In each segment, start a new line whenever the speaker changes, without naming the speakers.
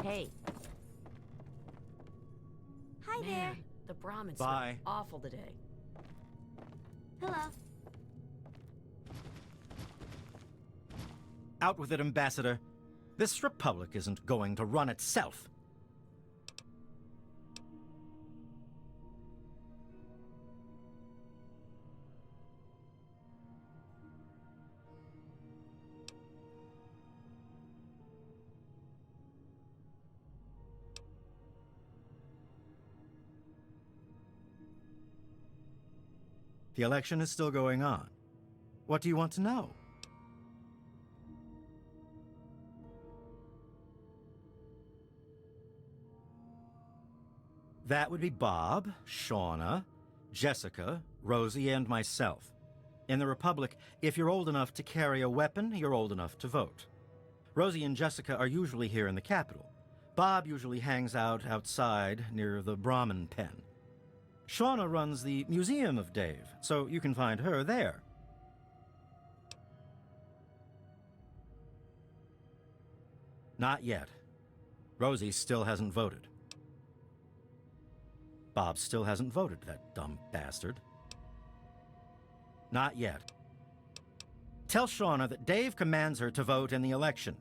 Hey.
Hi
Man,
there.
the Brahmins
Bye.
smell awful today.
Hello.
Out with it, Ambassador. This republic isn't going to run itself. The election is still going on. What do you want to know? That would be Bob, Shauna, Jessica, Rosie, and myself. In the Republic, if you're old enough to carry a weapon, you're old enough to vote. Rosie and Jessica are usually here in the capital. Bob usually hangs out outside near the Brahmin pen. Shauna runs the Museum of Dave, so you can find her there. Not yet. Rosie still hasn't voted. Bob still hasn't voted, that dumb bastard. Not yet. Tell Shauna that Dave commands her to vote in the election.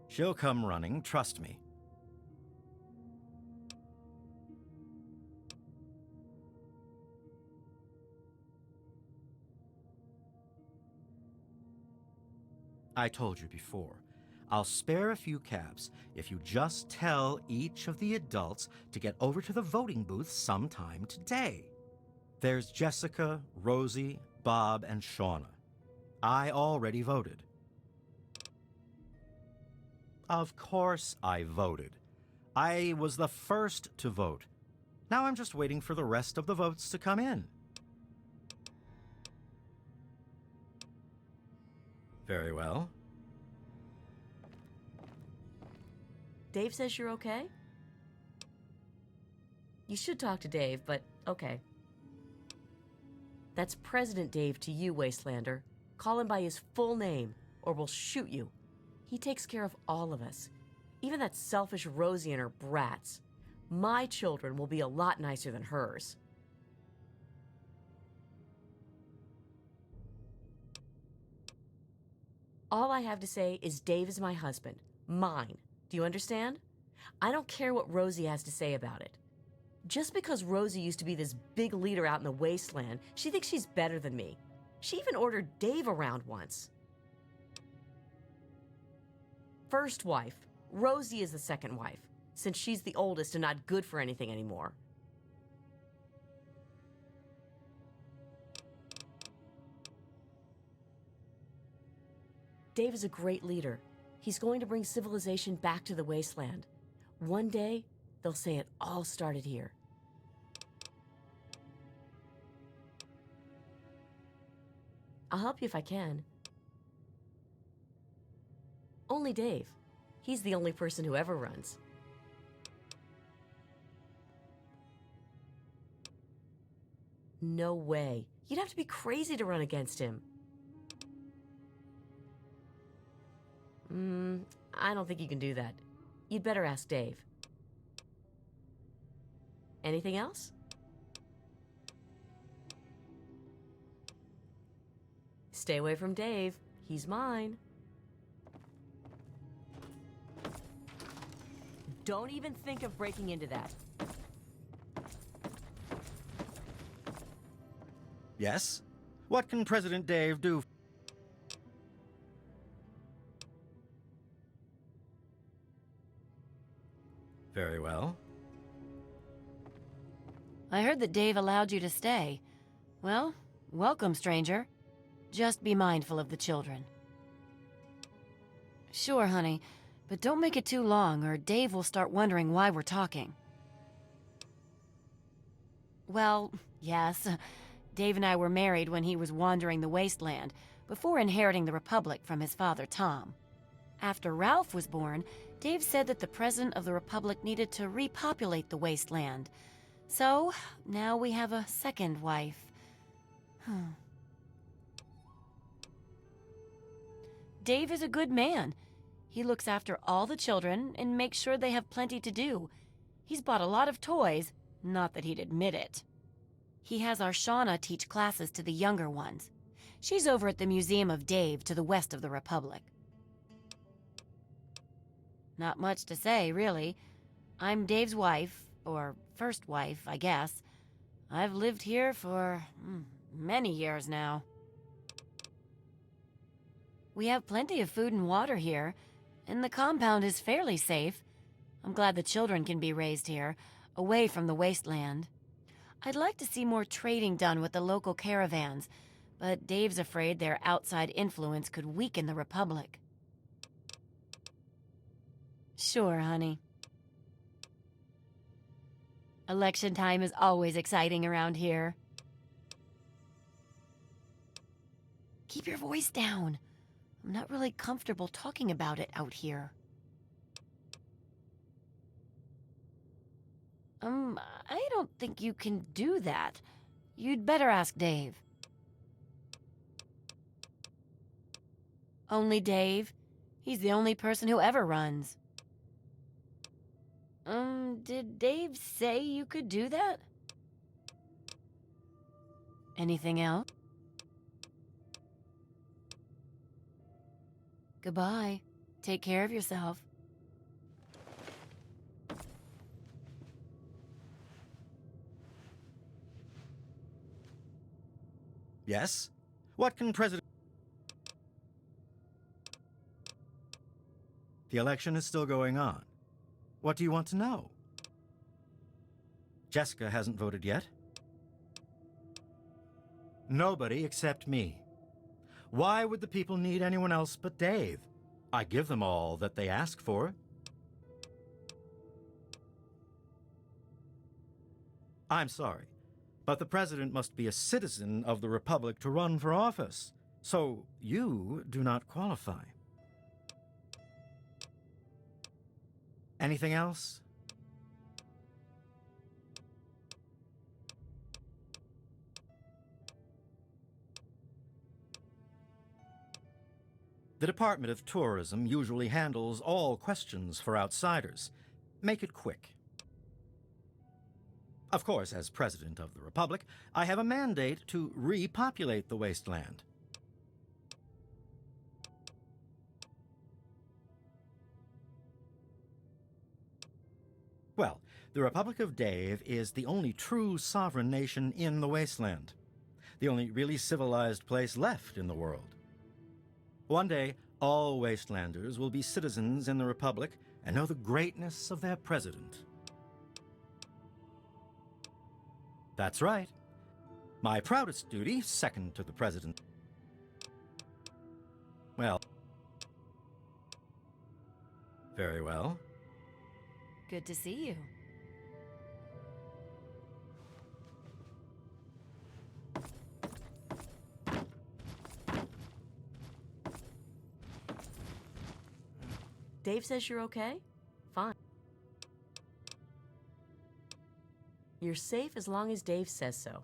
She'll come running, trust me. I told you before, I'll spare a few caps if you just tell each of the adults to get over to the voting booth sometime today. There's Jessica, Rosie, Bob, and Shauna. I already voted. Of course I voted. I was the first to vote. Now I'm just waiting for the rest of the votes to come in. Very well.
Dave says you're okay? You should talk to Dave, but okay. That's President Dave to you, Wastelander. Call him by his full name, or we'll shoot you. He takes care of all of us. Even that selfish Rosie and her brats. My children will be a lot nicer than hers. All I have to say is Dave is my husband. Mine. Do you understand? I don't care what Rosie has to say about it. Just because Rosie used to be this big leader out in the wasteland, she thinks she's better than me. She even ordered Dave around once. First wife. Rosie is the second wife, since she's the oldest and not good for anything anymore. Dave is a great leader. He's going to bring civilization back to the wasteland. One day, they'll say it all started here. I'll help you if I can. Only Dave. He's the only person who ever runs. No way. You'd have to be crazy to run against him. I don't think you can do that. You'd better ask Dave. Anything else? Stay away from Dave. He's mine. Don't even think of breaking into that.
Yes? What can President Dave do? Very well.
I heard that Dave allowed you to stay. Well, welcome, stranger. Just be mindful of the children. Sure, honey, but don't make it too long or Dave will start wondering why we're talking. Well, yes. Dave and I were married when he was wandering the wasteland, before inheriting the Republic from his father, Tom. After Ralph was born, Dave said that the President of the Republic needed to repopulate the wasteland. So, now we have a second wife. Dave is a good man. He looks after all the children and makes sure they have plenty to do. He's bought a lot of toys, not that he'd admit it. He has our Shauna teach classes to the younger ones. She's over at the Museum of Dave to the west of the Republic. Not much to say, really. I'm Dave's wife, or first wife, I guess. I've lived here for many years now. We have plenty of food and water here, and the compound is fairly safe. I'm glad the children can be raised here, away from the wasteland. I'd like to see more trading done with the local caravans, but Dave's afraid their outside influence could weaken the Republic. Sure, honey. Election time is always exciting around here. Keep your voice down. I'm not really comfortable talking about it out here. I don't think you can do that. You'd better ask Dave. Only Dave? He's the only person who ever runs. Did Dave say you could do that? Anything else? Goodbye. Take care of yourself.
Yes? What can President... The election is still going on. What do you want to know? Jessica hasn't voted yet. Nobody except me. Why would the people need anyone else but Dave? I give them all that they ask for. I'm sorry, but the president must be a citizen of the Republic to run for office. So you do not qualify. Anything else? The Department of Tourism usually handles all questions for outsiders. Make it quick. Of course, as President of the Republic, I have a mandate to repopulate the wasteland. Well, the Republic of Dave is the only true sovereign nation in the wasteland. The only really civilized place left in the world. One day, all wastelanders will be citizens in the Republic and know the greatness of their president. That's right. My proudest duty, second to the president. Well, very well.
Good to see you.
Dave says you're okay? Fine. You're safe as long as Dave says so.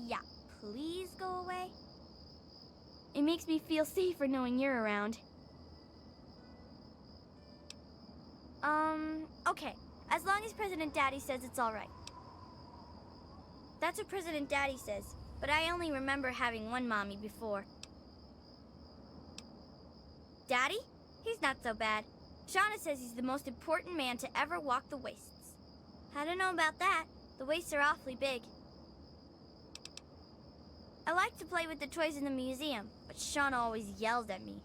Yeah, please go away. It makes me feel safer knowing you're around. Okay. As long as President Daddy says it's all right. That's what President Daddy says, but I only remember having one mommy before. Daddy? He's not so bad. Shauna says he's the most important man to ever walk the wastes. I don't know about that. The wastes are awfully big. I like to play with the toys in the museum, but Shauna always yells at me.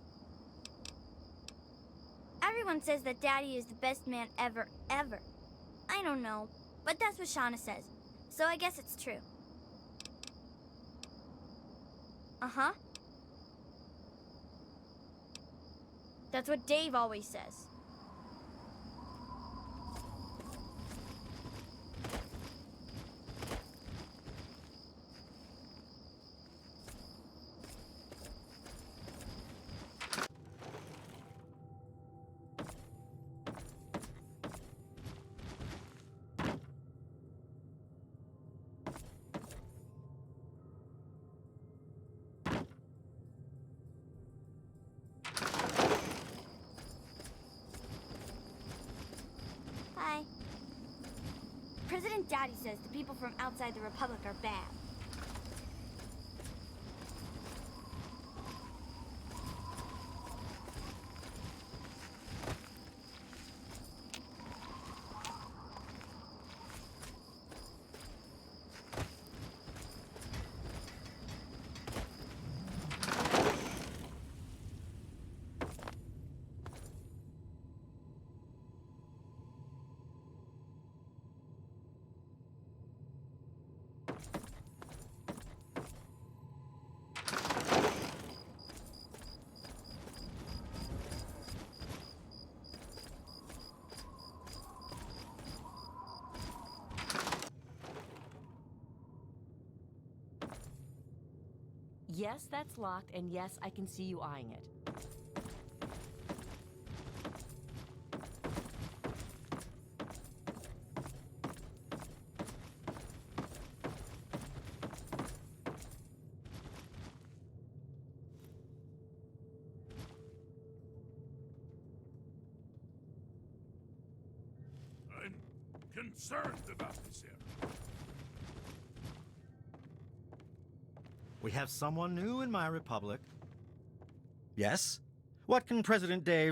Everyone says that Daddy is the best man ever. I don't know, but that's what Shauna says, so I guess it's true. Uh-huh. That's what Dave always says. President Daddy says the people from outside the Republic are bad.
Yes, that's locked, and yes, I can see you eyeing it.
I'm concerned about this area.
We have someone new in my republic. Yes? What can President Dave...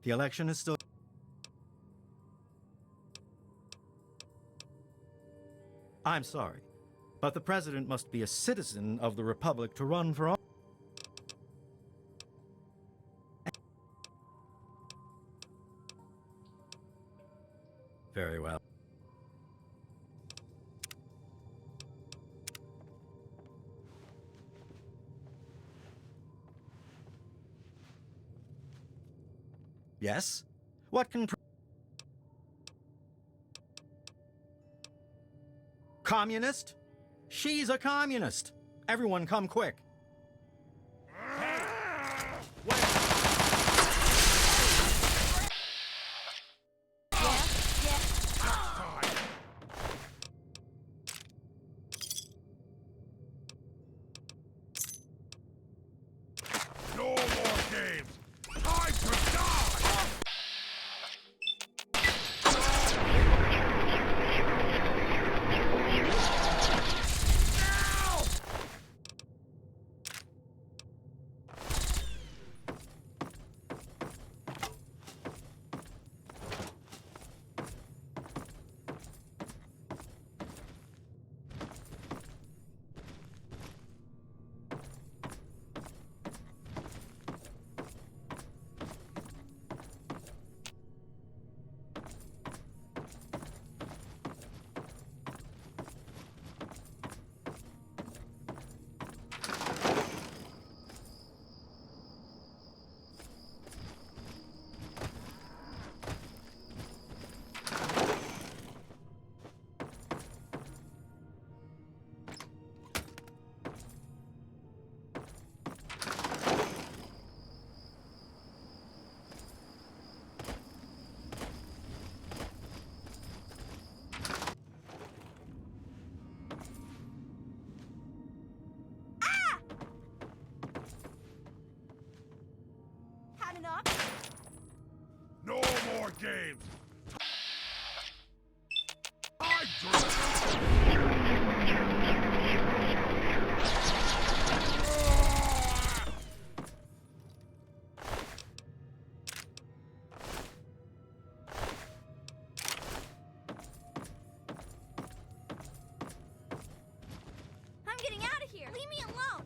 The election is still... I'm sorry, but the president must be a citizen of the republic to run for office. Very well. Yes? What can... Communist? She's a communist! Everyone come quick!
No more games! Time to die! Now!
Had enough?
No more games! I drink!
I'm getting out of here. Leave me alone.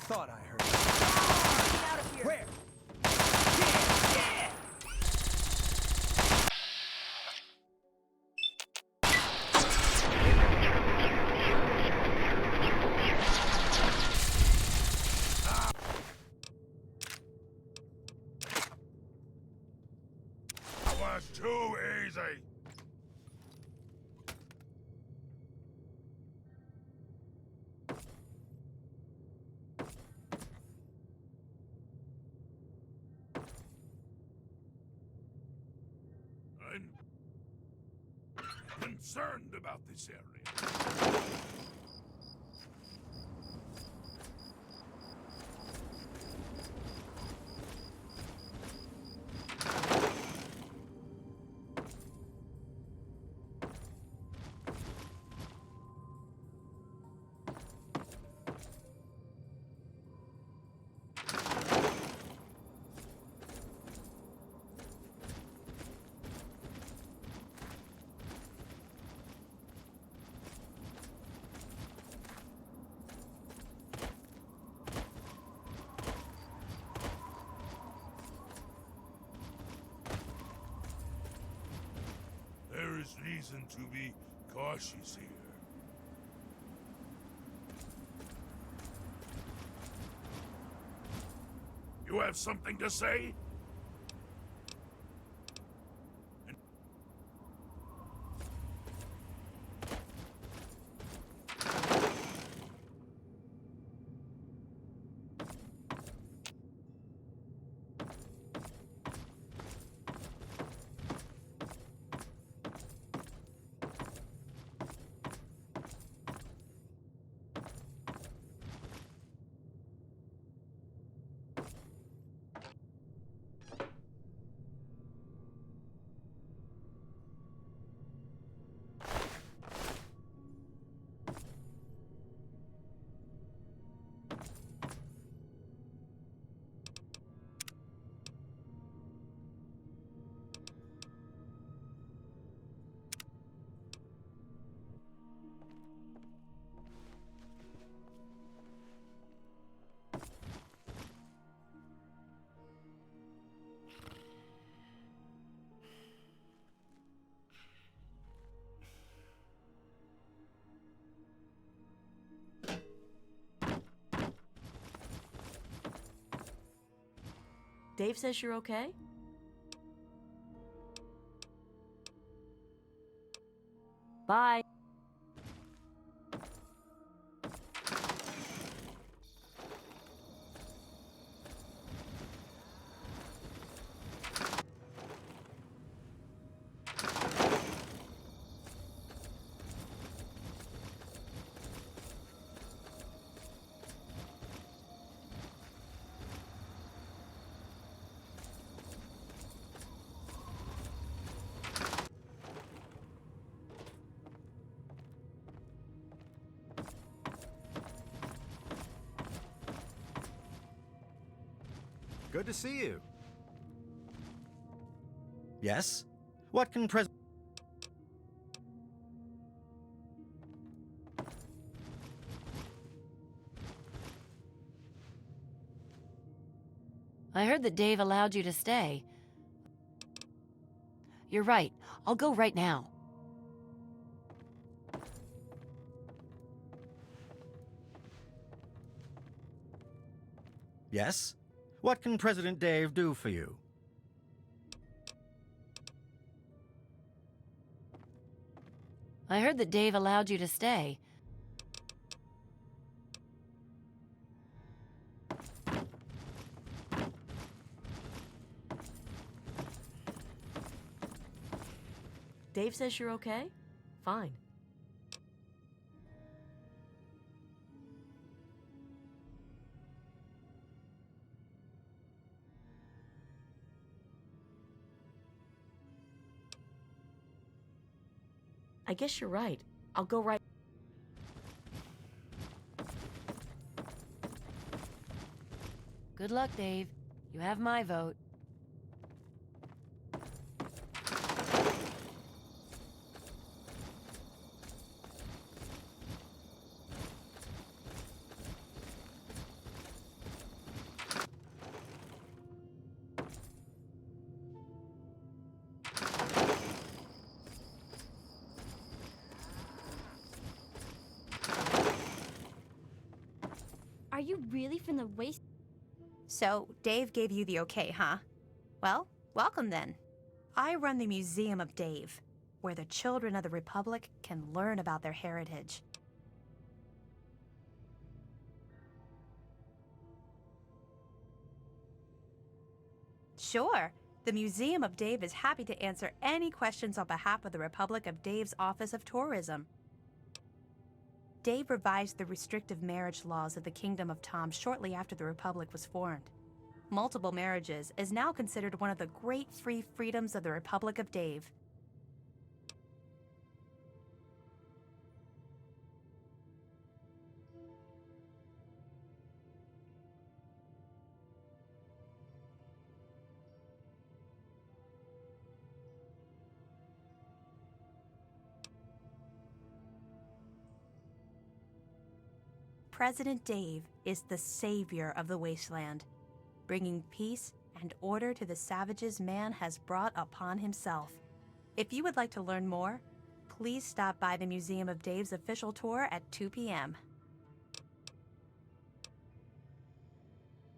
Thought I heard. Get out of here! Where? Yeah!
That was too easy. I'm concerned about this area. There is reason to be cautious here. You have something to say?
Dave says you're okay? Bye.
Good to see you. Yes? What can President...
I heard that Dave allowed you to stay. You're right. I'll go right now.
Yes? What can President Dave do for you?
I heard that Dave allowed you to stay.
Dave says you're okay? Fine. I guess you're right. I'll go right...
Good luck, Dave. You have my vote.
Are you really from the waste?
So, Dave gave you the okay, huh? Well, welcome then. I run the Museum of Dave, where the children of the Republic can learn about their heritage. Sure. The Museum of Dave is happy to answer any questions on behalf of the Republic of Dave's Office of Tourism. Dave revised the restrictive marriage laws of the Kingdom of Tom shortly after the Republic was formed. Multiple marriages is now considered one of the great free freedoms of the Republic of Dave. President Dave is the savior of the wasteland, bringing peace and order to the savages man has brought upon himself. If you would like to learn more, please stop by the Museum of Dave's official tour at 2 p.m.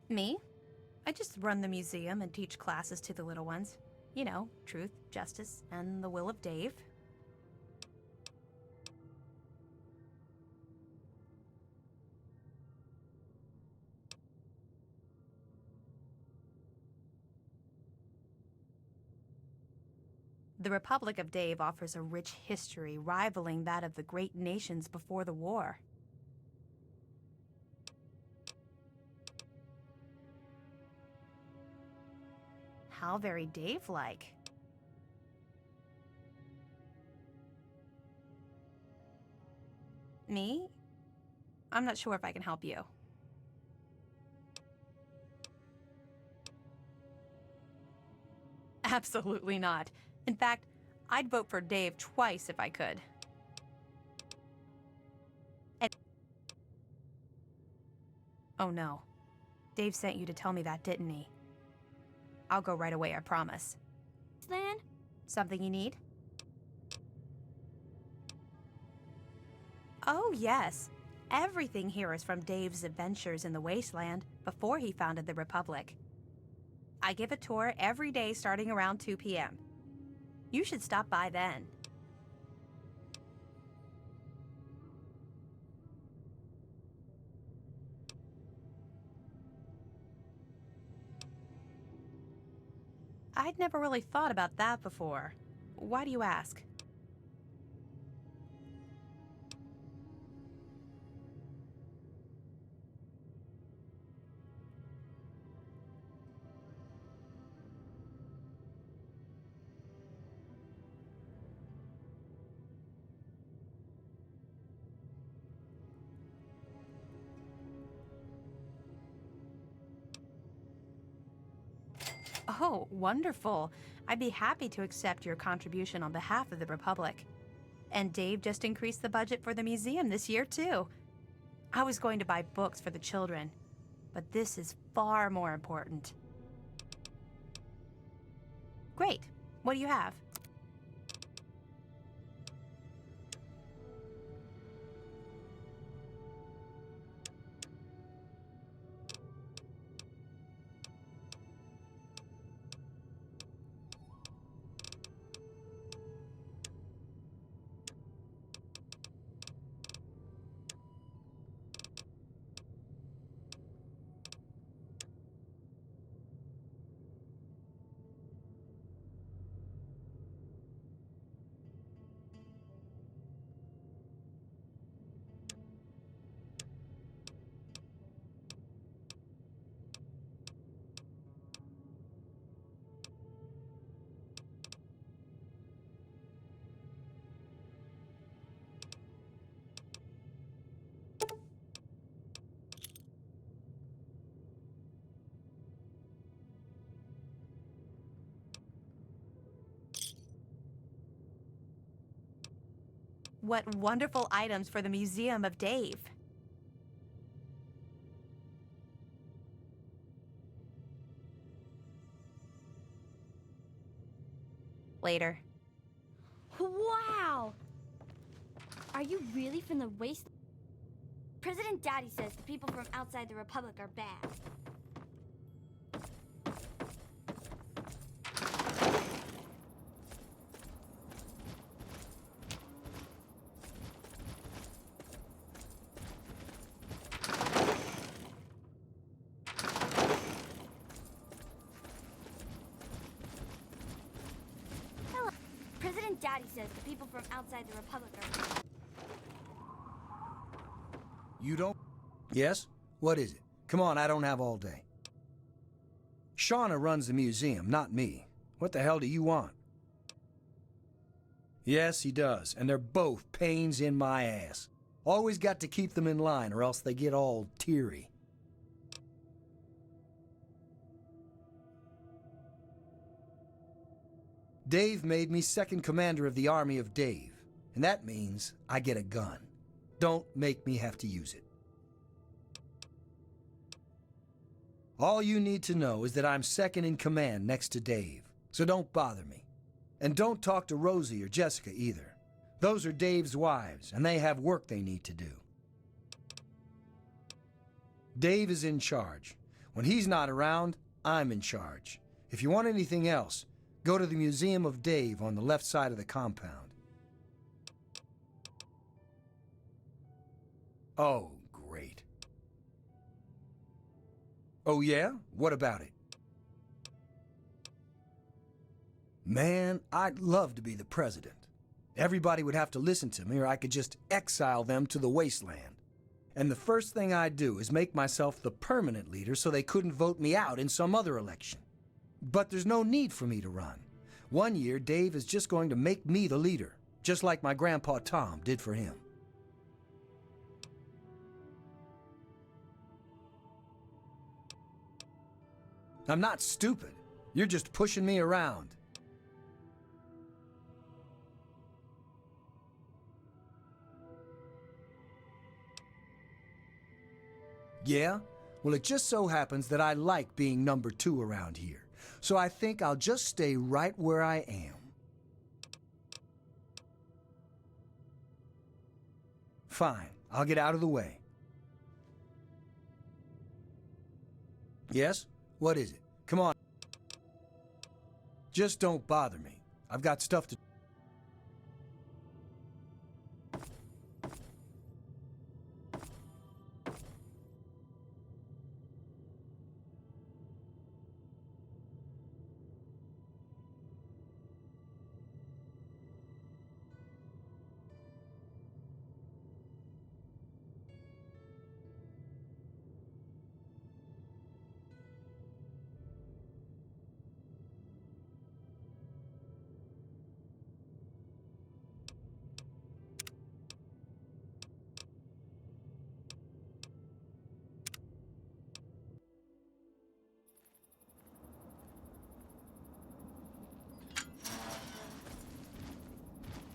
Me? I just run the museum and teach classes to the little ones. You know, truth, justice, and the will of Dave. The Republic of Dave offers a rich history rivaling that of the great nations before the war. How very Dave-like. Me? I'm not sure if I can help you. Absolutely not. In fact, I'd vote for Dave twice if I could. Oh no. Dave sent you to tell me that, didn't he? I'll go right away, I promise.
Land?
Something you need? Oh, yes. Everything here is from Dave's adventures in the wasteland before he founded the Republic. I give a tour every day starting around 2 p.m. You should stop by then. I'd never really thought about that before. Why do you ask? Oh, wonderful. I'd be happy to accept your contribution on behalf of the Republic. And Dave just increased the budget for the museum this year, too. I was going to buy books for the children, but this is far more important. Great. What do you have? What wonderful items for the Museum of Dave. Later.
Wow! Are you really from the waste? President Daddy says the people from outside the Republic are bad. Hello. President Daddy says the people from outside the Republic are bad.
You don't... Yes? What is it? Come on, I don't have all day. Shauna runs the museum, not me. What the hell do you want? Yes, he does, and they're both pains in my ass. Always got to keep them in line or else they get all teary. Dave made me second commander of the Army of Dave, and that means I get a gun. Don't make me have to use it. All you need to know is that I'm second in command next to Dave, so don't bother me. And don't talk to Rosie or Jessica either. Those are Dave's wives, and they have work they need to do. Dave is in charge. When he's not around, I'm in charge. If you want anything else, go to the Museum of Dave on the left side of the compound. Oh, great. Oh, yeah? What about it? Man, I'd love to be the president. Everybody would have to listen to me, or I could just exile them to the wasteland. And the first thing I'd do is make myself the permanent leader so they couldn't vote me out in some other election. But there's no need for me to run. One year, Dave is just going to make me the leader, just like my grandpa Tom did for him. I'm not stupid. You're just pushing me around. Yeah? Well, it just so happens that I like being number 2 around here. So I think I'll just stay right where I am. Fine. I'll get out of the way. Yes? What is it? Come on. Just don't bother me. I've got stuff to...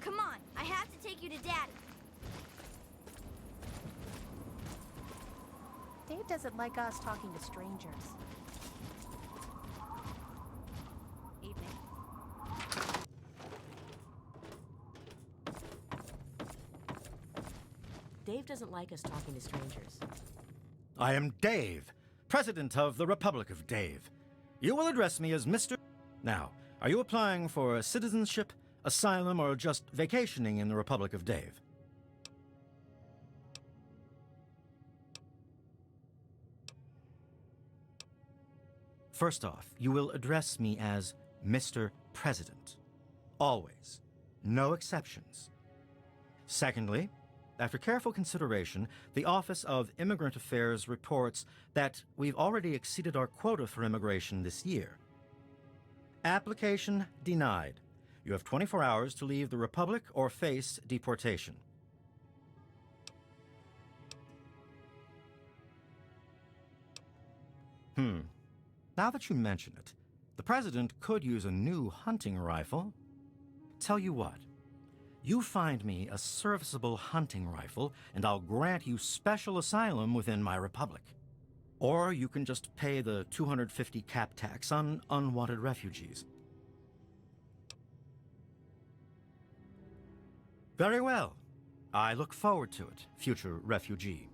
Come on, I have to take you to Daddy.
Dave doesn't like us talking to strangers. Evening.
Dave doesn't like us talking to strangers.
I am Dave, President of the Republic of Dave. You will address me as Mr. Now, are you applying for citizenship, asylum, or just vacationing in the Republic of Dave? First off, you will address me as Mr. President. Always. No exceptions. Secondly, after careful consideration, the Office of Immigrant Affairs reports that we've already exceeded our quota for immigration this year. Application denied. You have 24 hours to leave the Republic or face deportation. Now that you mention it, the President could use a new hunting rifle. Tell you what, you find me a serviceable hunting rifle, and I'll grant you special asylum within my Republic. Or you can just pay the 250 cap tax on unwanted refugees. Very well. I look forward to it, future refugee.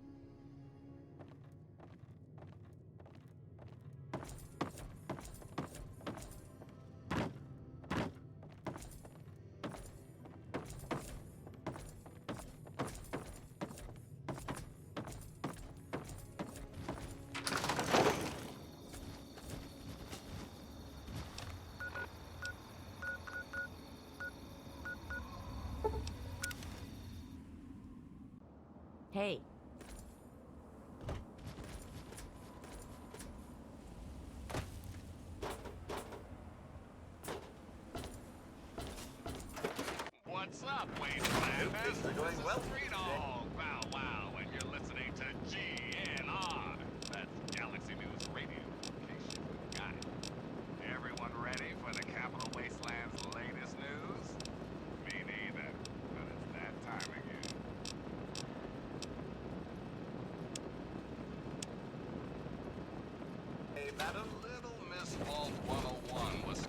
Hey,
What's up, Wastelanders? They're doing well. Oh, wow, wow, and you're listening to GNR. That's Galaxy News Radio. In case you forgot. Everyone ready for the Capital Wasteland's latest news? Me neither, but it's that time again. Hey, that a little Miss Vault 101 was...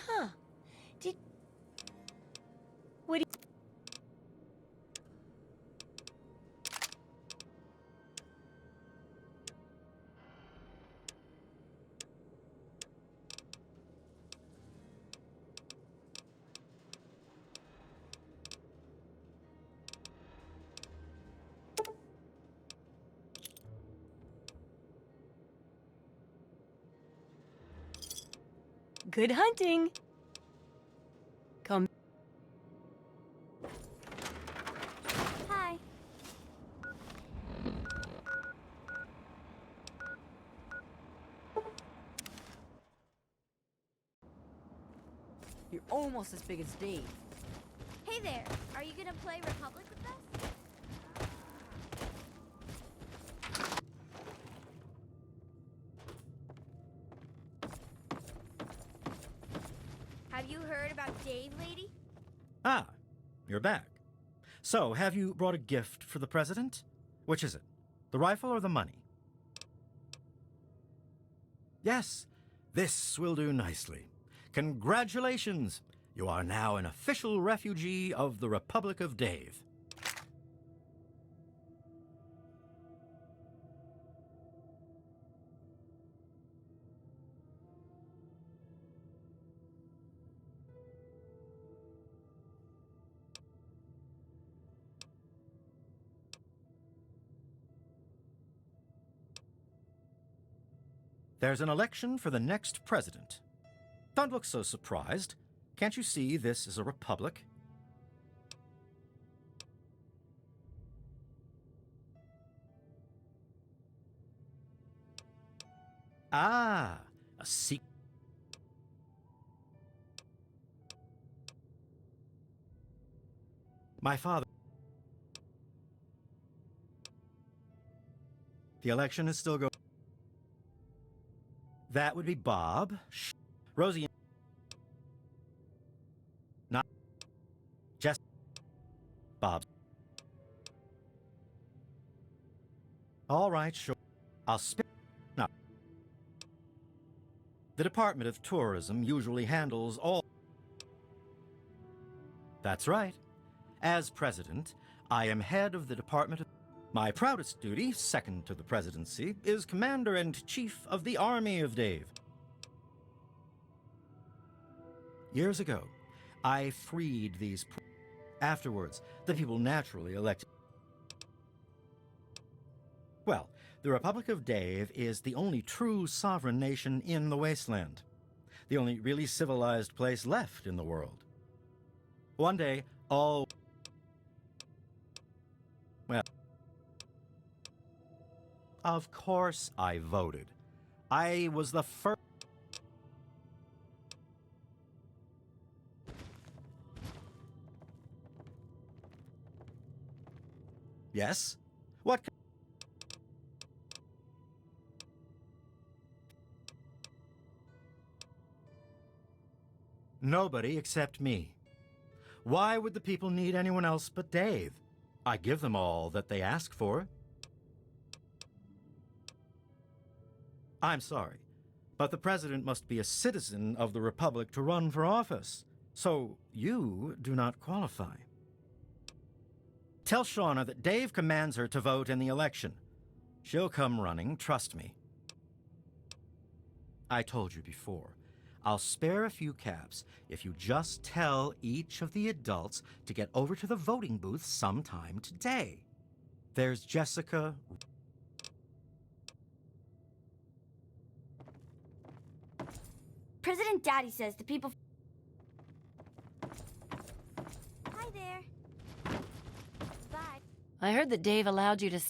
Huh. What do you... Good hunting. Come.
Hi.
you're almost as big as Dave.
Hey there. Are you gonna play Republic with us? Have you heard about Dave, lady?
Ah, you're back. So, have you brought a gift for the president? Which is it? The rifle or the money? Yes, this will do nicely. Congratulations! You are now an official refugee of the Republic of Dave. There's an election for the next president. Don't look so surprised. Can't you see this is a republic? Ah, a secret. My father. The election is still going. That would be Bob, Rosie, not Jess, Bob. All right, sure. I'll spit. No. The Department of Tourism usually handles all. That's right. As president, I am head of the Department of. My proudest duty, second to the presidency, is Commander-in-Chief of the Army of Dave. Years ago, I freed these. Afterwards, the people naturally elected. Well, the Republic of Dave is the only true sovereign nation in the wasteland. The only really civilized place left in the world. One day, all. Well. Of course I voted. I was the first. Yes? What? Nobody except me. Why would the people need anyone else but Dave? I give them all that they ask for. I'm sorry, but the president must be a citizen of the Republic to run for office. So you do not qualify. Tell Shauna that Dave commands her to vote in the election. She'll come running, trust me. I told you before, I'll spare a few caps if you just tell each of the adults to get over to the voting booth sometime today. There's Jessica.
President Daddy says the people... Hi there. Bye.
I heard that Dave allowed you to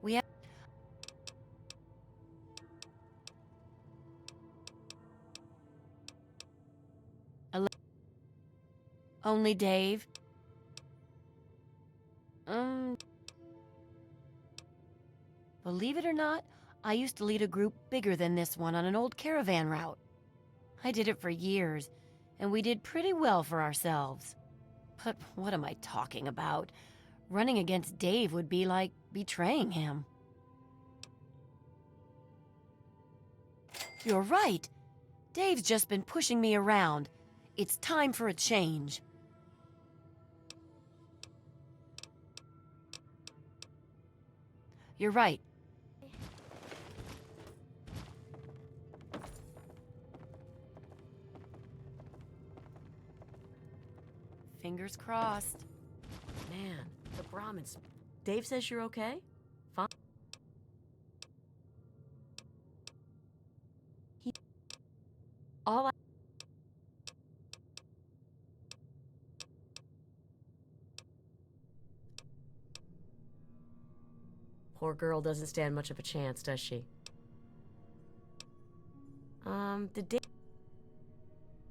We have... Only Dave? Believe it or not, I used to lead a group bigger than this one on an old caravan route. I did it for years, and we did pretty well for ourselves. But what am I talking about? Running against Dave would be like betraying him. You're right. Dave's just been pushing me around. It's time for a change. You're right. Fingers crossed.
Man, the Brahmins. Dave says you're okay? Fine. All I... Poor girl doesn't stand much of a chance, does she?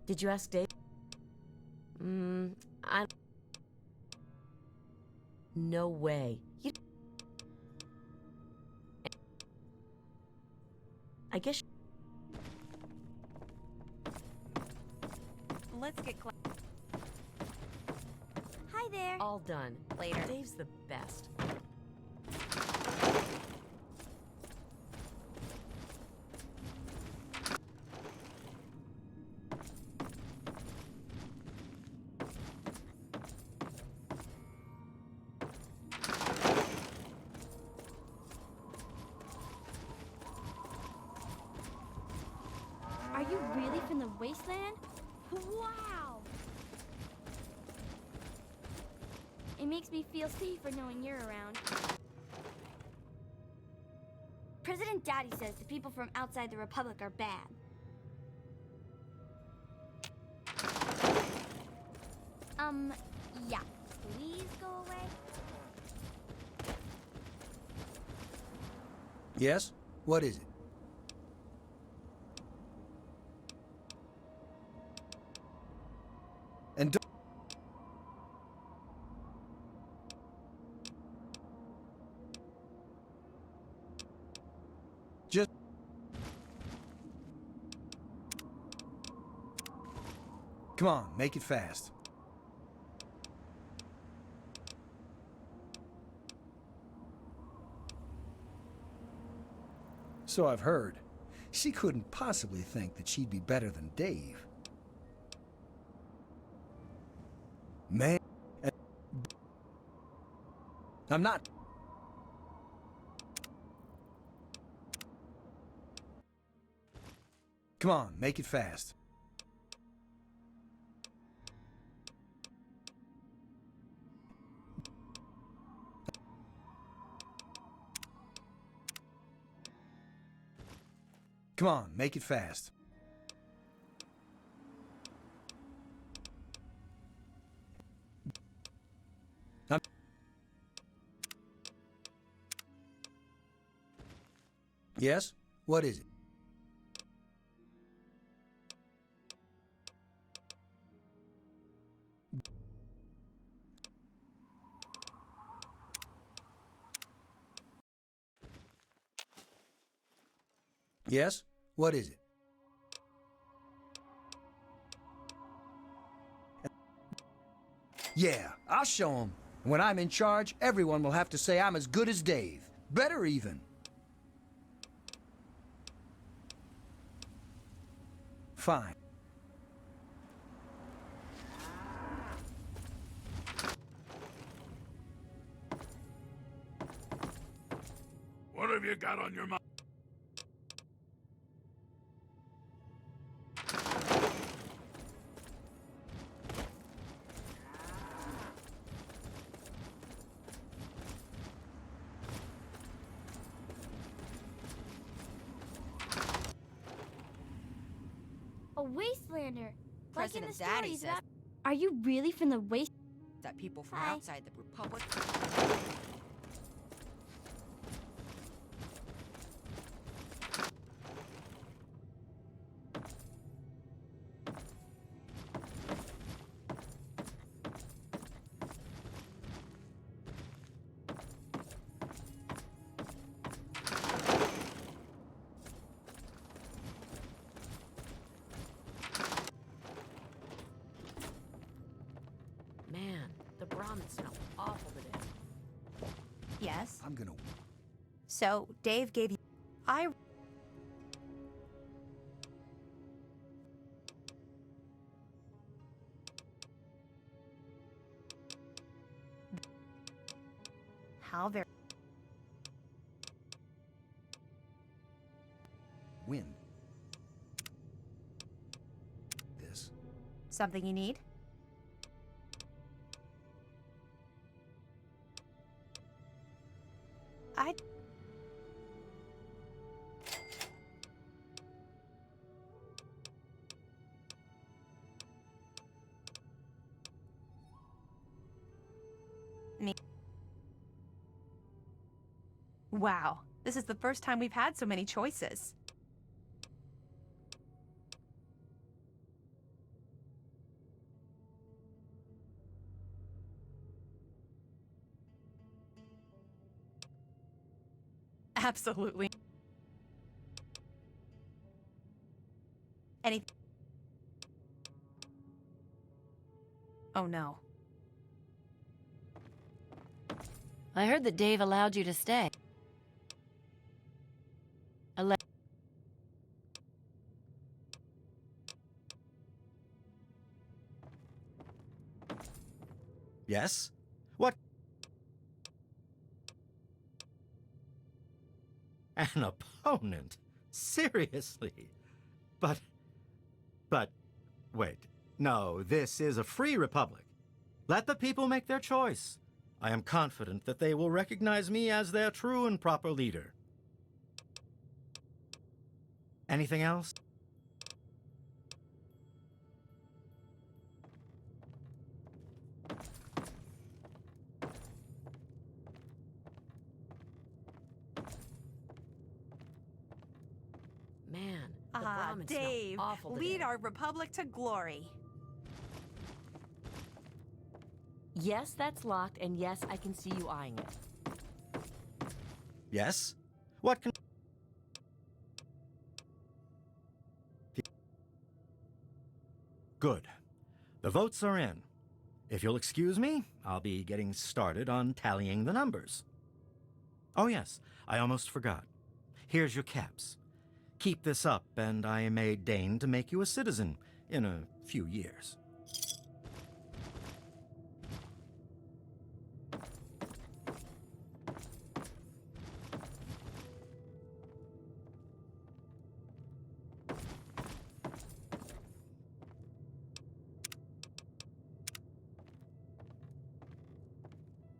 Did you ask Dave? No way. I guess...
Let's get
Hi there.
All done.
later.
Dave's the best.
Are you really from the wasteland? Wow! It makes me feel safer knowing you're around. President Daddy says the people from outside the Republic are bad. Yeah. Please go away.
Yes? What is it? And don't... Just... Come on, make it fast. So I've heard. She couldn't possibly think that she'd be better than Dave. Man, I'm not. Come on, make it fast. Come on, make it fast. Yes? What is it? Yes? What is it? Yeah, I'll show them. When I'm in charge, everyone will have to say I'm as good as Dave. Better even. Fine.
What have you got on your mind?
A wastelander. Like in the
President Daddy
stories
says
about... Are you really from the waste...
that people from
Hi.
outside the Republic.
Man, the brahmin smell awful today.
Yes.
I'm gonna...
So, Dave gave you... I... How very...
win. This.
Something you need? I... Me. Wow, this is the first time we've had so many choices. Absolutely. Any... Oh no.
I heard that Dave allowed you to stay.
Yes? What? An opponent? Seriously? But, wait. No, this is a free republic. Let the people make their choice. I am confident that they will recognize me as their true and proper leader. Anything else?
Man, the
Ah,
brahmin
Dave,
smell awful today.
lead our republic to glory.
Yes, that's locked, and yes, I can see you eyeing it.
Yes? What can... Good. The votes are in. If you'll excuse me, I'll be getting started on tallying the numbers. Oh yes, I almost forgot. Here's your caps. Keep this up, and I may deign to make you a citizen in a few years.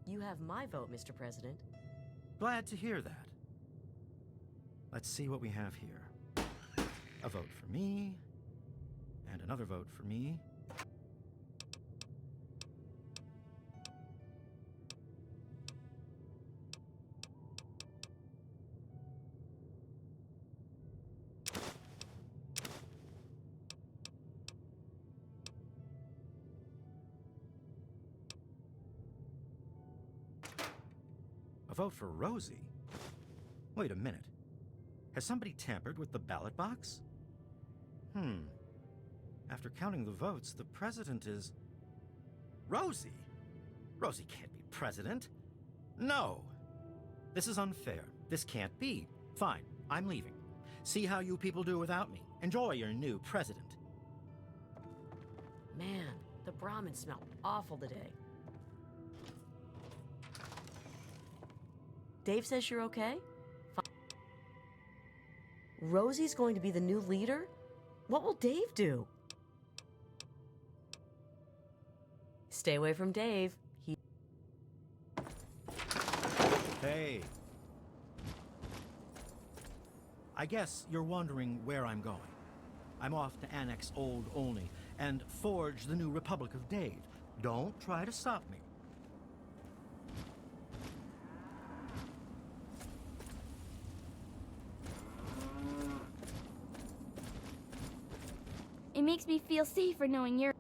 You have my vote, Mr. President.
Glad to hear that. Let's see what we have here. A vote for me, and another vote for me. A vote for Rosie? Wait a minute. Has somebody tampered with the ballot box? After counting the votes, the president is... Rosie? Rosie can't be president. No. This is unfair. This can't be. Fine, I'm leaving. See how you people do without me. Enjoy your new president.
Man, the Brahmin smell awful today. Dave says you're okay? Fine. Rosie's going to be the new leader? What will Dave do? Stay away from Dave.
Hey. I guess you're wondering where I'm going. I'm off to annex Old Olney and forge the new Republic of Dave. Don't try to stop me.
It makes me feel safer knowing you're...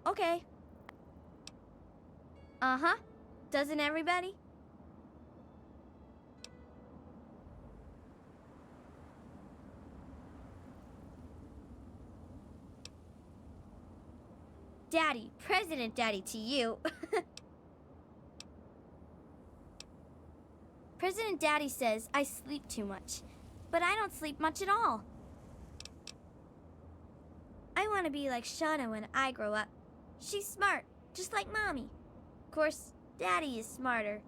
Okay. Uh-huh. Doesn't everybody? Daddy, President Daddy to you. President Daddy says I sleep too much, but I don't sleep much at all. I want to be like Shauna when I grow up. She's smart, just like Mommy. Of course, Daddy is smarter.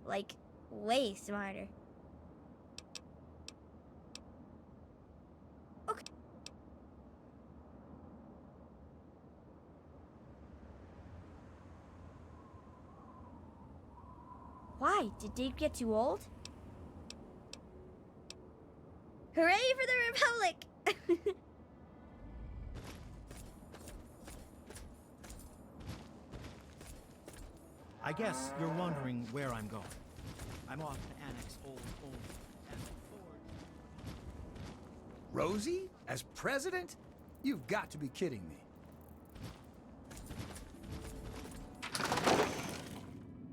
Like, way smarter. Okay. Why? Did Dave get too old? Hooray for the Republic!
I guess you're wondering where I'm going. I'm off to annex Old Olney and forge...
Rosie? As president? You've got to be kidding me.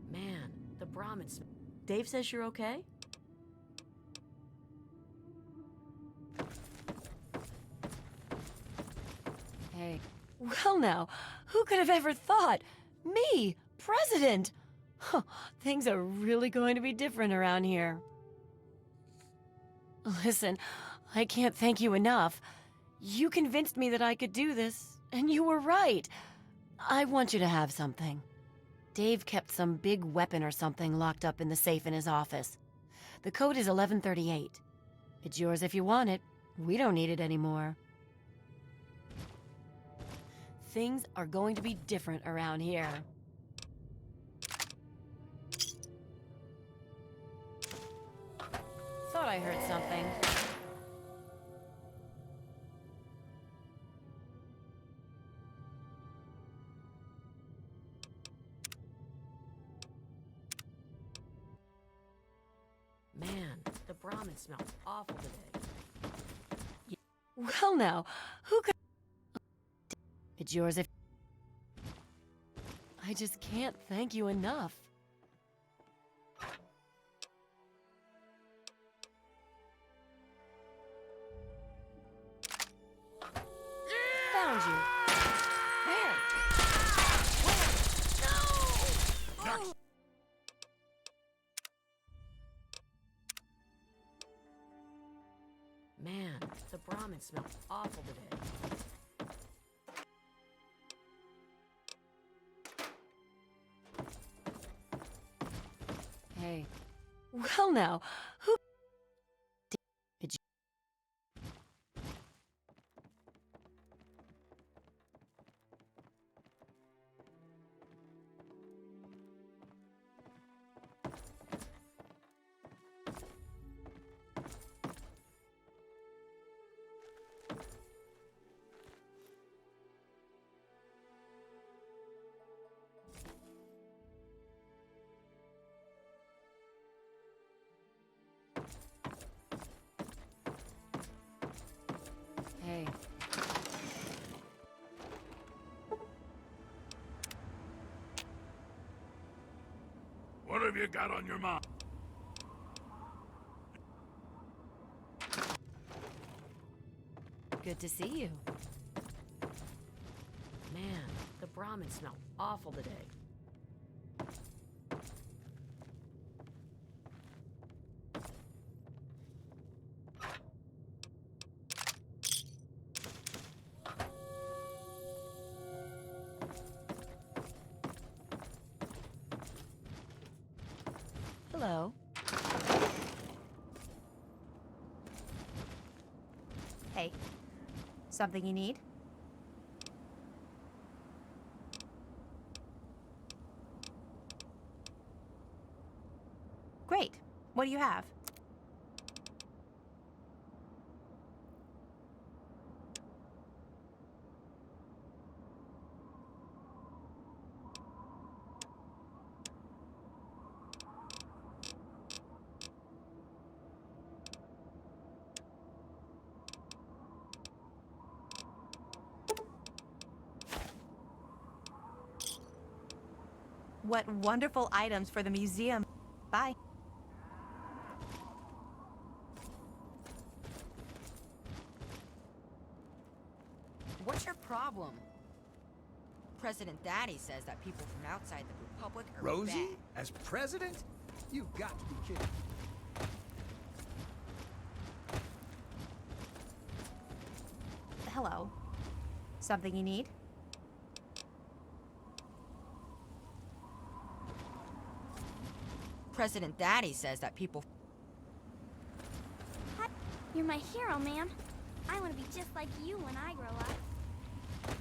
Man, the Brahmin smell. Dave says you're okay?
Hey. Well now, who could have ever thought? Me, president! Huh, things are really going to be different around here. Listen, I can't thank you enough. You convinced me that I could do this, and you were right. I want you to have something. Dave kept some big weapon or something locked up in the safe in his office. The code is 1138. It's yours if you want it. We don't need it anymore. Things are going to be different around here. Thought I heard something.
Man, the Brahmin smells awful today.
Well now, who could... It's yours if... I just can't thank you enough. Found you. Where? No!
Man, the Brahmin smells awful today.
Hey. Well now, who... It's...
have you got on your mind?
Good to see you.
Man, the Brahmins smell awful today.
Hello.
Hey, something you need? Great. What do you have? What wonderful items for the museum. Bye.
What's your problem? President Daddy says that people from outside the Republic are
Rosie?
bad.
As president? You've got to be kidding.
Hello. Something you need?
President Daddy says that people...
Hi. You're my hero, man. I want to be just like you when I grow up.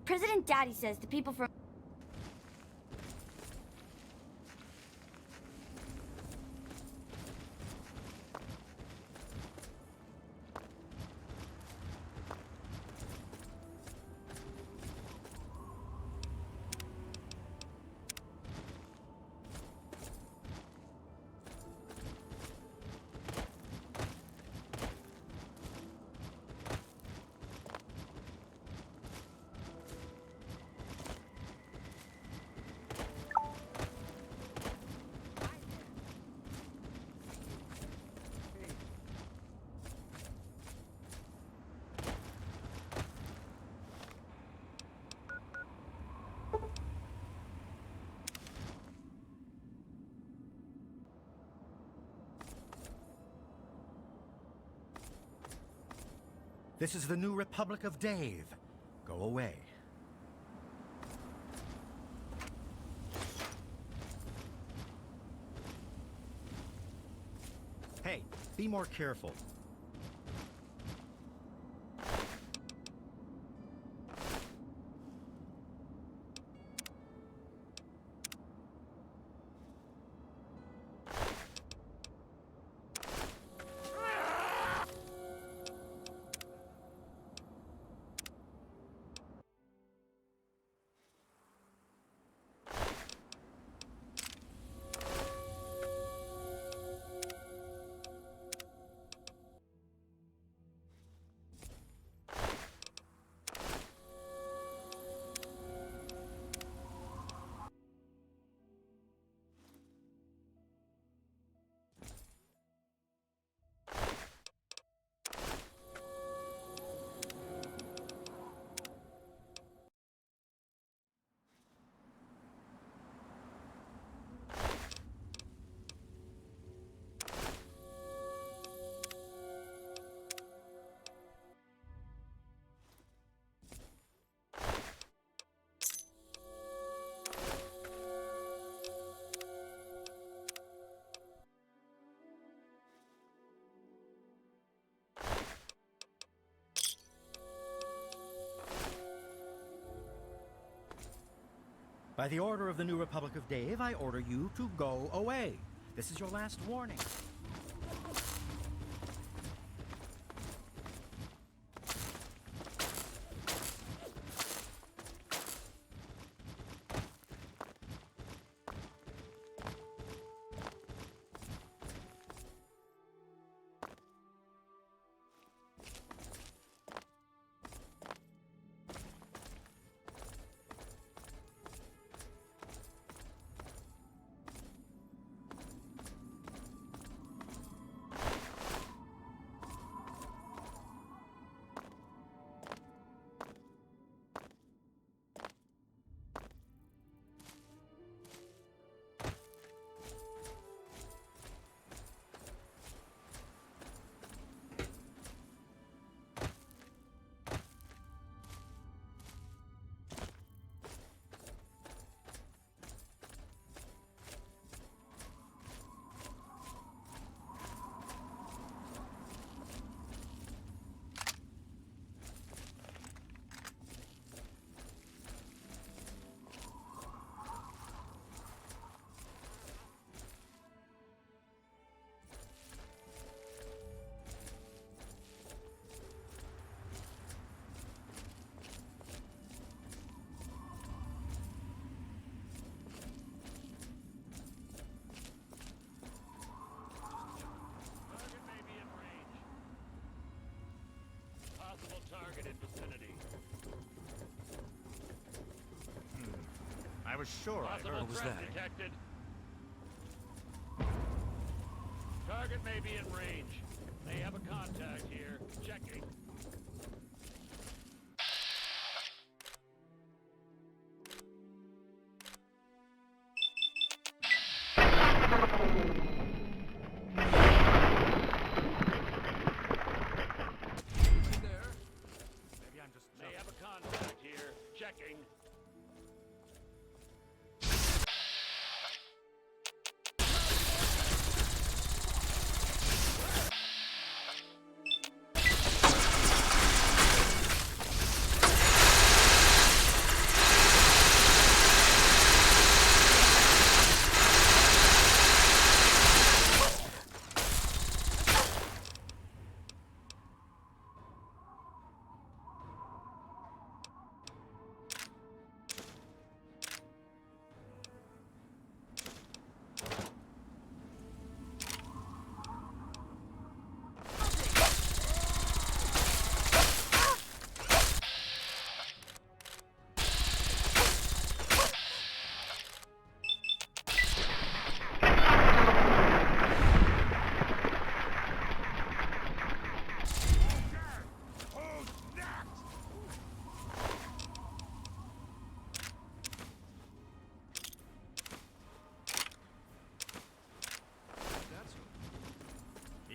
President Daddy says the people from...
This is the new Republic of Dave. Go away. Hey, be more careful. By the order of the new Republic of Dave, I order you to go away. This is your last warning. I was sure I heard.
What was that? Detected. Target may be in range. They have a contact here. Checking.
Maybe I'm just
They have a contact here. Checking.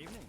Evening.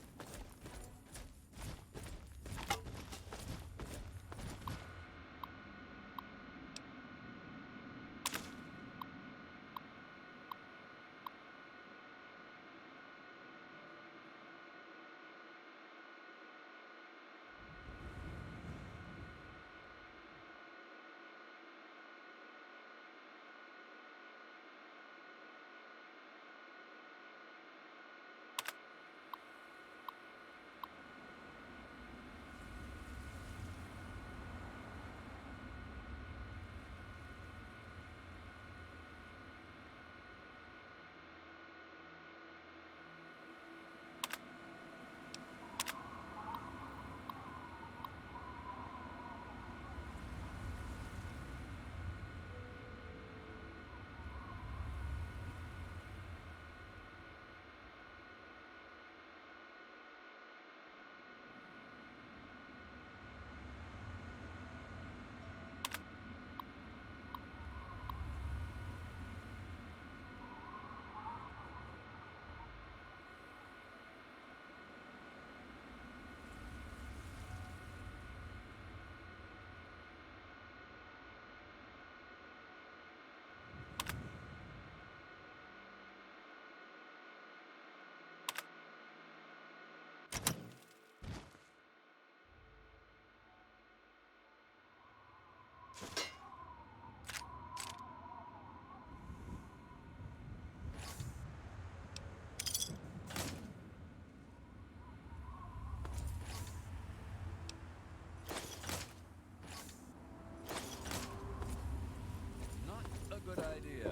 Not a good idea.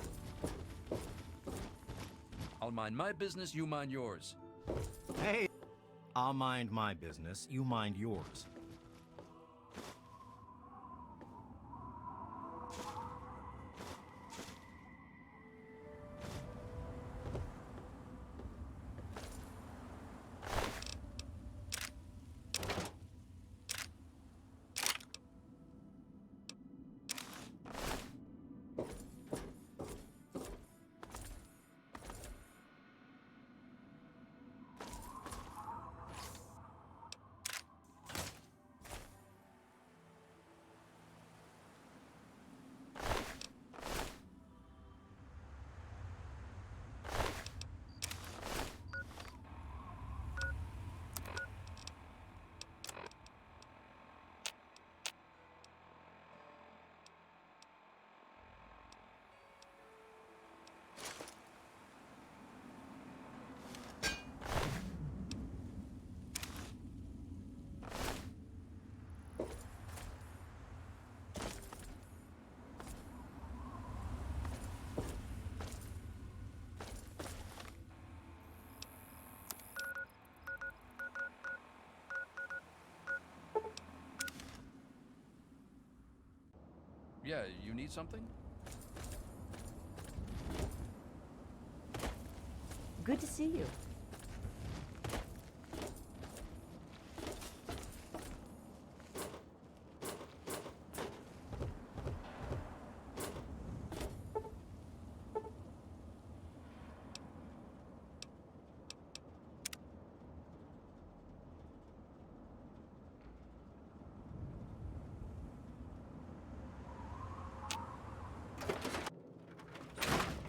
I'll mind my business, you mind yours.
Hey, I'll mind my business, you mind yours.
Yeah, you need something?
Good to see you.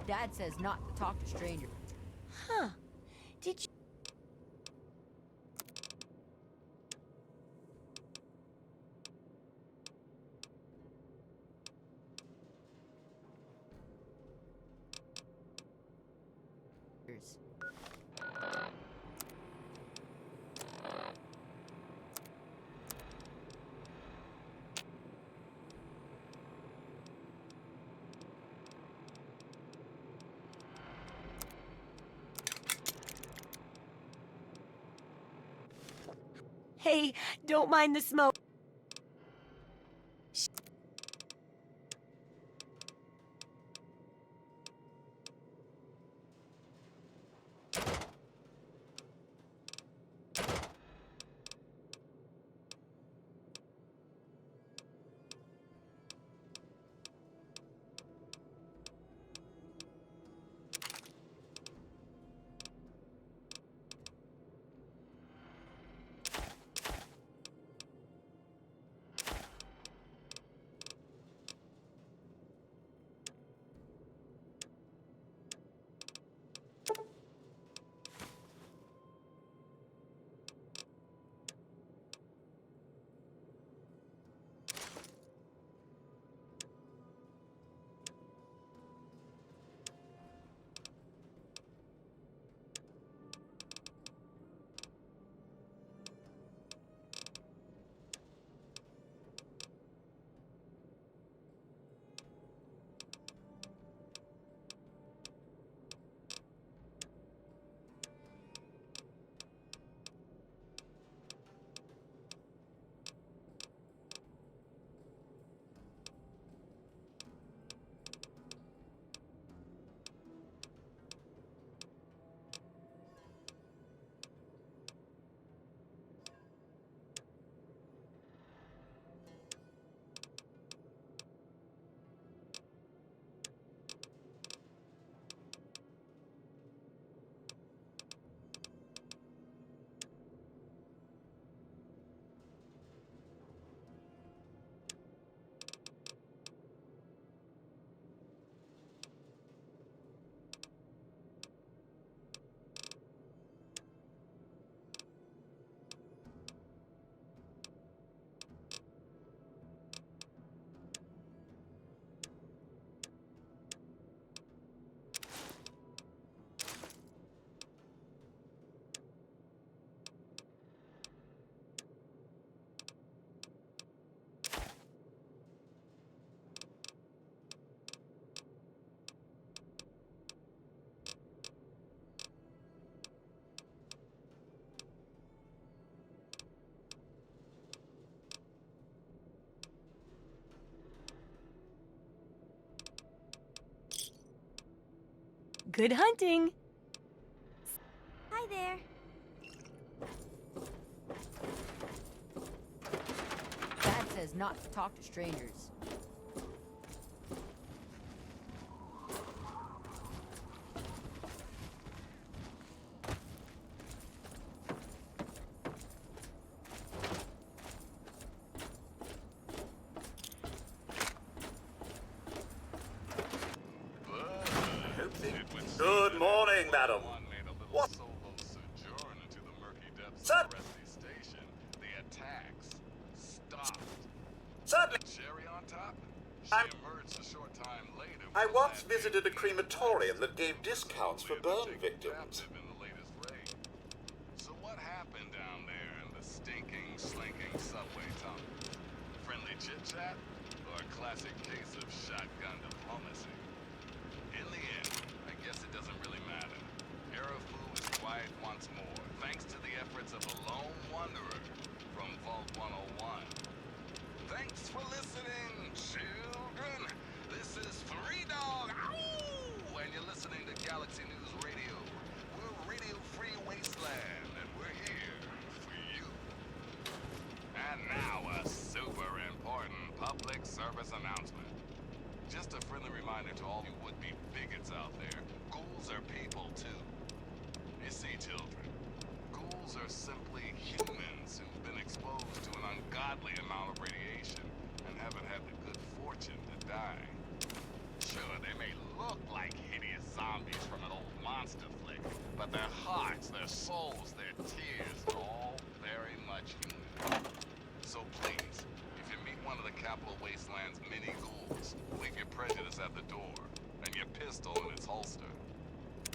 Dad says not to talk to strangers.
Huh. Did you... Hey, don't mind the smoke. Good hunting!
Hi there.
Dad says not to talk to strangers.
Good morning, madam. What?
Sojourn into the murky depths
Sir?
of Resty Station. The attacks stopped.
Certainly.
Cherry on top? She
I'm-
emerged a short time later.
I
with
once
that
visited a
baby
crematorium that gave discounts for
with
burn
taken
victims.
captive in the latest raid. So what happened down there in the stinking, slinking subway tunnel? Friendly chit-chat? Or a classic case of shotgun diplomacy? In the end, I guess it doesn't really matter. Arafu is quiet once more, thanks to the efforts of a lone wanderer from Vault 101. Thanks for listening, children. This is Three Dog, ow! And you're listening to Galaxy News Radio. We're service announcement. Just a friendly reminder to all you would-be bigots out there. Ghouls are people, too. You see, children, ghouls are simply humans who've been exposed to an ungodly amount of radiation and haven't had the good fortune to die. Sure, they may look like hideous zombies from an old monster flick, but their hearts, their souls, their tears are all very much human. So please, if you meet one of the Capital Wasteland's mini ghouls, leave your prejudice at the door and your pistol in its holster.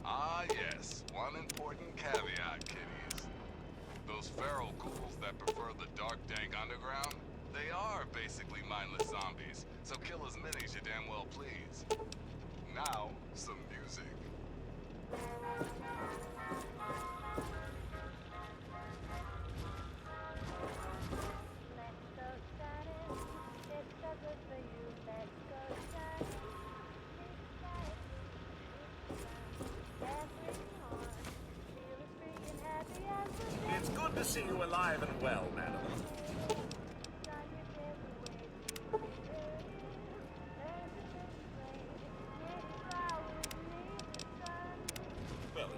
Ah yes, one important caveat, kiddies. Those feral ghouls that prefer the dark, dank underground, they are basically mindless zombies, so kill as many as you damn well please. Now, some music.
It's good to see you alive and well, madam. Well,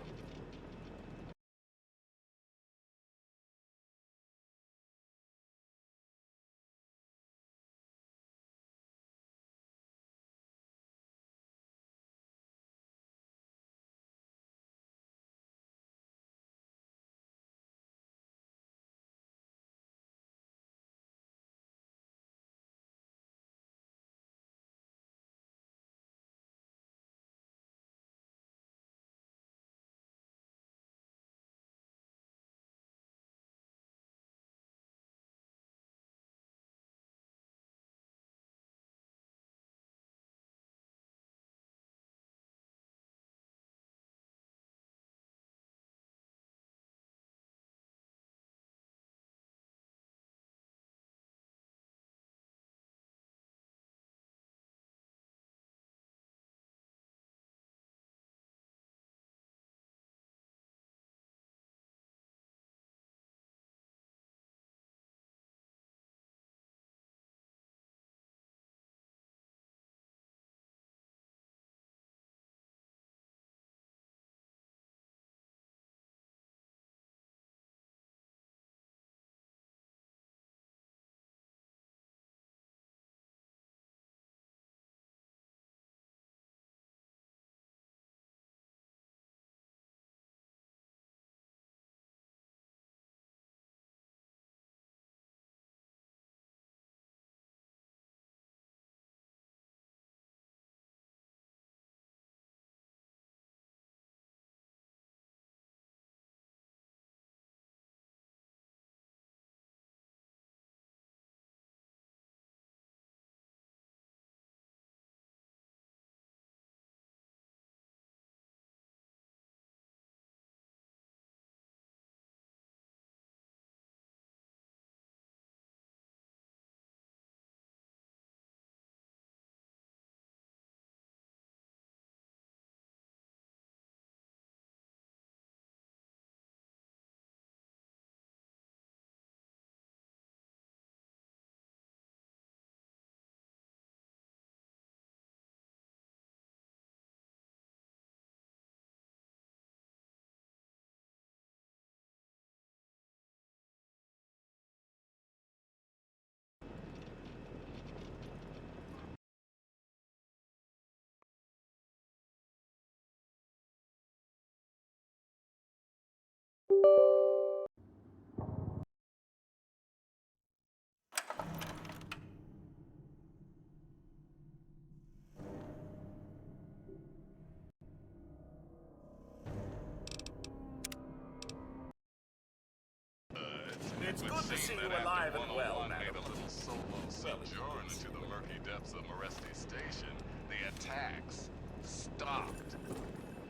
it's good to see you alive and well, madam.
Made a little solo sojourn into the murky depths of Moresti Station. The attacks stopped.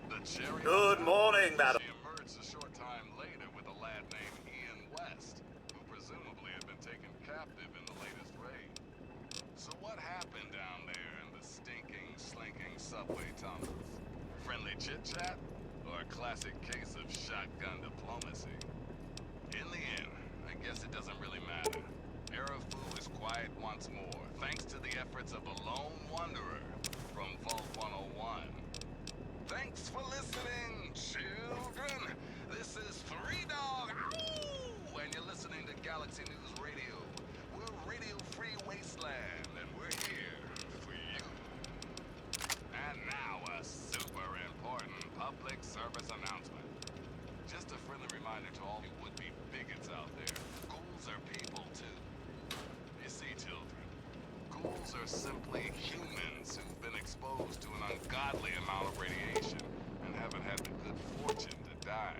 The cherry.
Good morning, madam.
She emerged a short time later with a lad named Ian West, who presumably had been taken captive in the latest raid. So what happened down there in the stinking, slinking subway tunnels? Friendly chit-chat? Or a classic case of shotgun diplomacy? In the end, I guess it doesn't really matter. Arafu is quiet once more, thanks to the efforts words of a lone wanderer from Vault 101. Thanks for listening, children. This is Three Dog, ow! And you're listening to Galaxy News Radio. We're Radio Free Wasteland, and we're here for you. And now a super important public service announcement. Just a friendly reminder to all you would-be bigots out there. Ghouls are people, too. You see, children, ghouls are simply humans who've been exposed to an ungodly amount of radiation and haven't had the good fortune to die.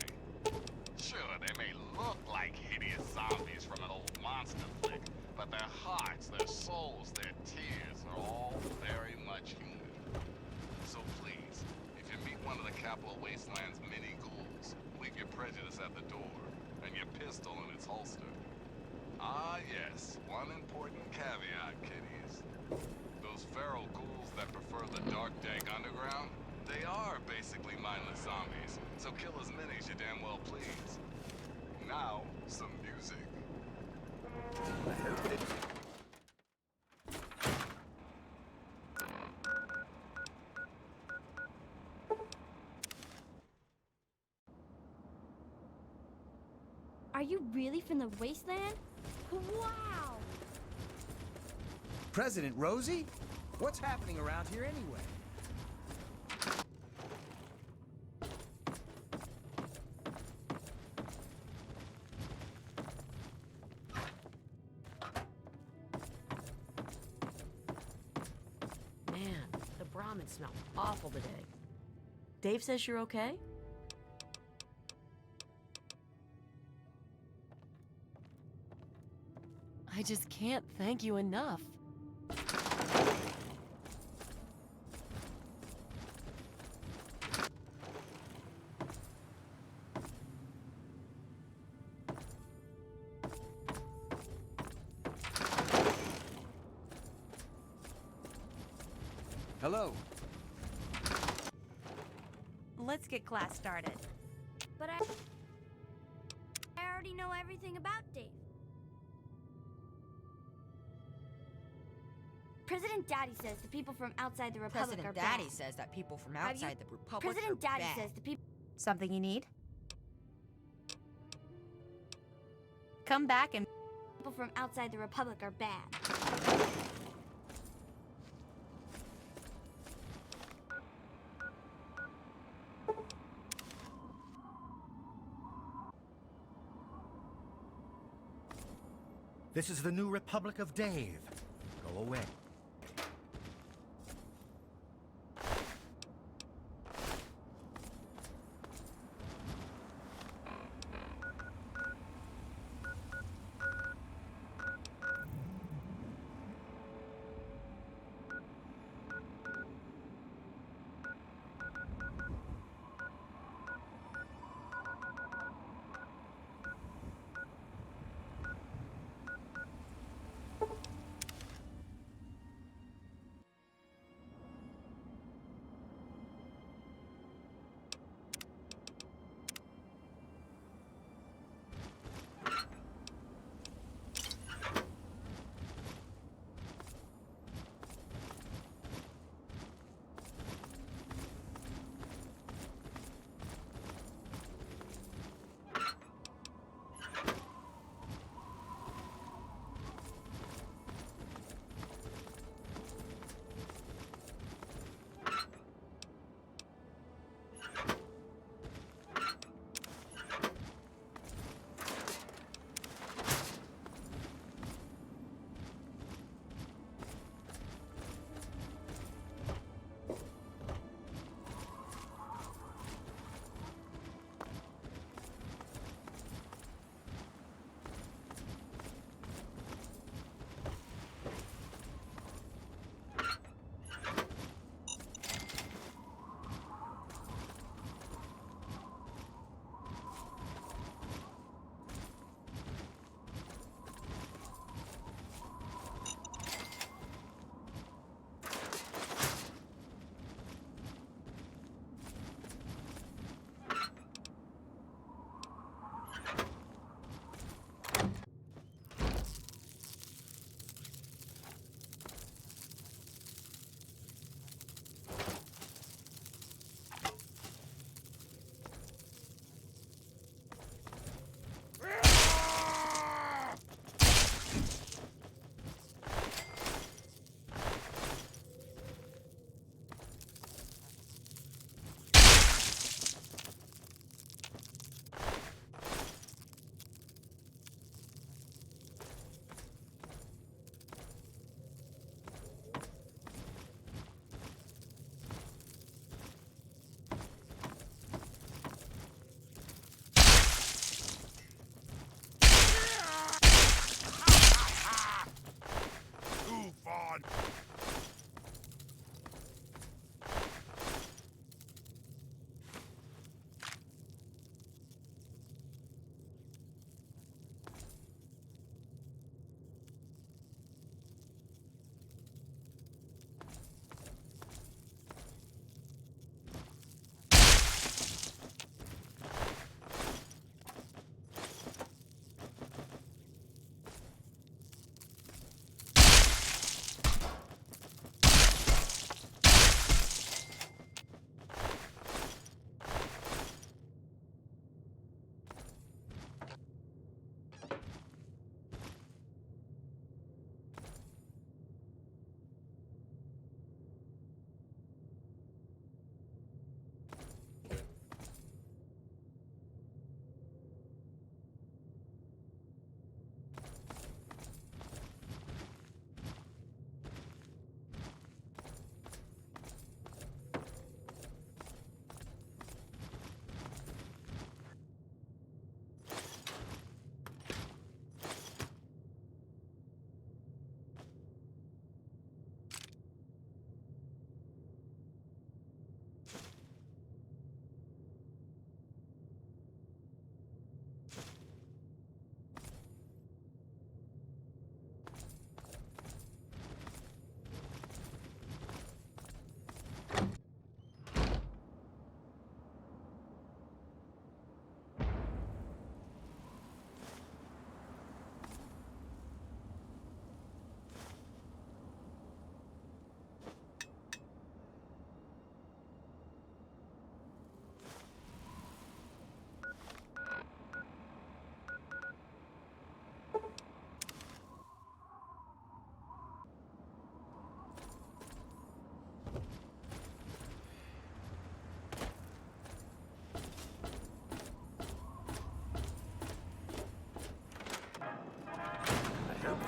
Sure, they may look like hideous zombies from an old monster flick, but their hearts, their souls, their tears are all very much human. So please, if you meet one of the Capital Wasteland's many ghouls, leave your prejudice at the door and your pistol in its holster. Ah yes, one important caveat, kiddies. Those feral ghouls that prefer the dark, dank underground, they are basically mindless zombies, so kill as many as you damn well please. Now, some music.
Are you really from the wasteland? Wow!
President Rosie? What's happening around here anyway?
Man, the Brahmin smell awful today. Dave says you're okay?
I just can't thank you enough.
Hello.
Let's get class started.
But I already know everything about Dave. President Daddy says the people from outside the Republic
President
are
Daddy
bad.
says that people from
Have
outside
you-
the Republic
President
are
Daddy
bad.
says the people.
Something you need? Come back and
People from outside the Republic are bad.
This is the new Republic of Dave. Go away.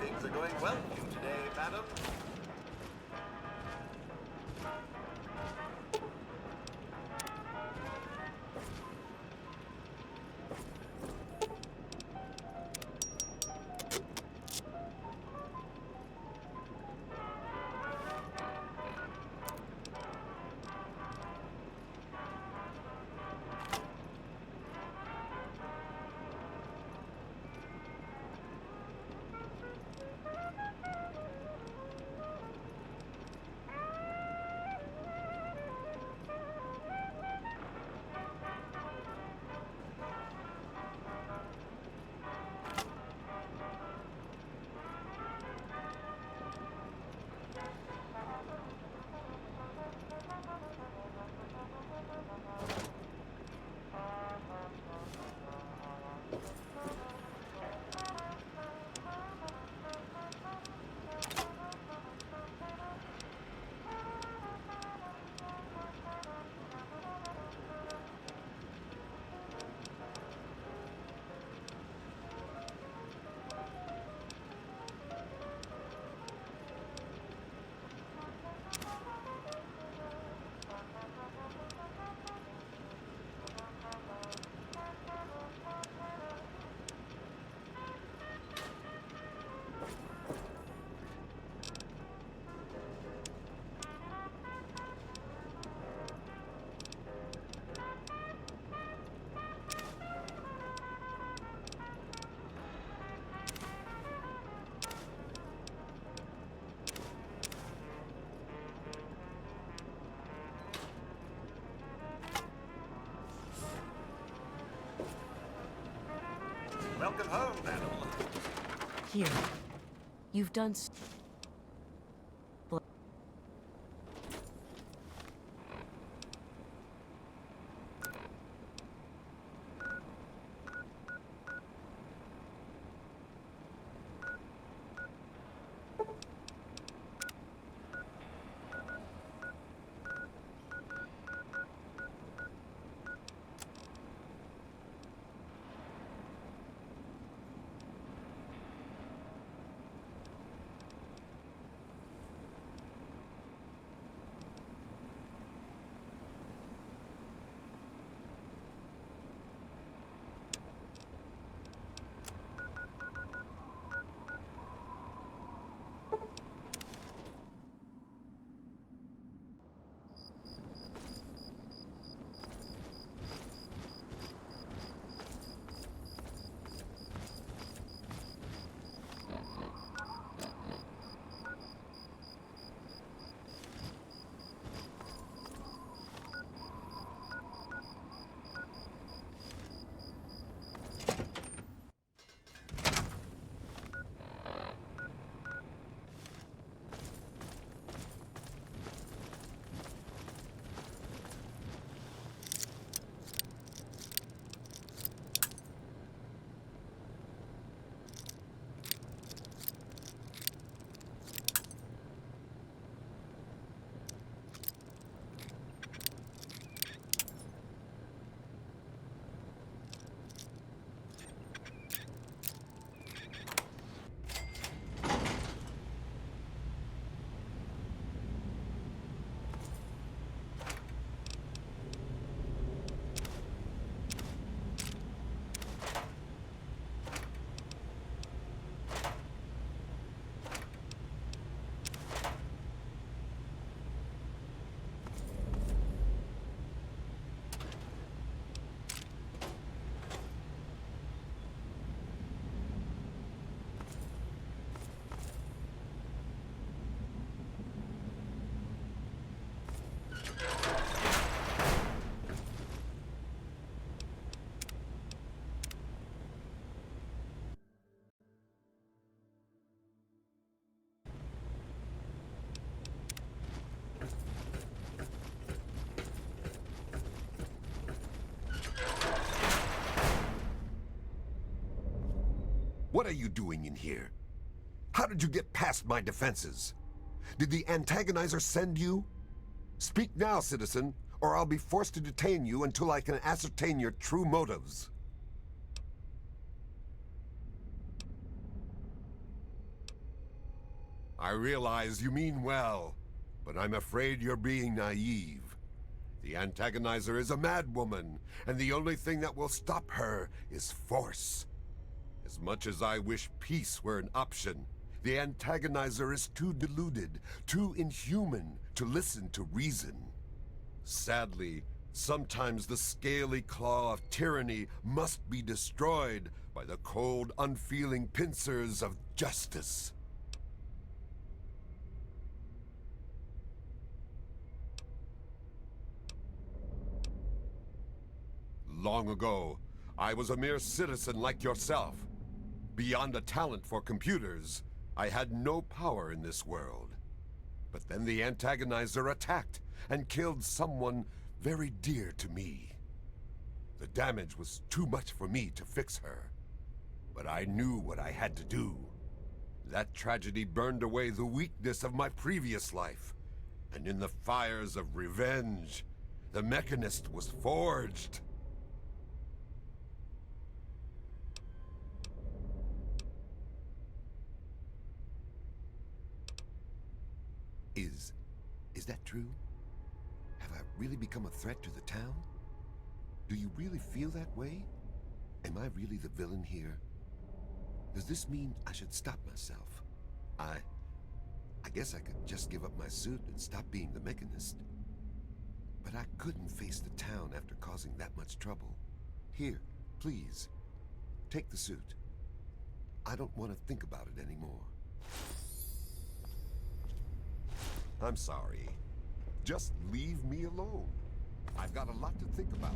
Things are going well for you today, madam. Welcome home, madam.
Here. You've done
What are you doing in here? How did you get past my defenses? Did the antagonizer send you? Speak now, citizen, or I'll be forced to detain you until I can ascertain your true motives. I realize you mean well, but I'm afraid you're being naive. The antagonizer is a madwoman, and the only thing that will stop her is force. As much as I wish peace were an option, the antagonizer is too deluded, too inhuman to listen to reason. Sadly, sometimes the scaly claw of tyranny must be destroyed by the cold, unfeeling pincers of justice. Long ago, I was a mere citizen like yourself. Beyond a talent for computers, I had no power in this world. But then the antagonizer attacked and killed someone very dear to me. The damage was too much for me to fix her. But I knew what I had to do. That tragedy burned away the weakness of my previous life. And in the fires of revenge, the Mechanist was forged. Is that true? Have I really become a threat to the town? Do you really feel that way? Am I really the villain here? Does this mean I should stop myself? I guess I could just give up my suit and stop being the Mechanist. But I couldn't face the town after causing that much trouble. Here, please, take the suit. I don't want to think about it anymore. I'm sorry. Just leave me alone. I've got a lot to think about.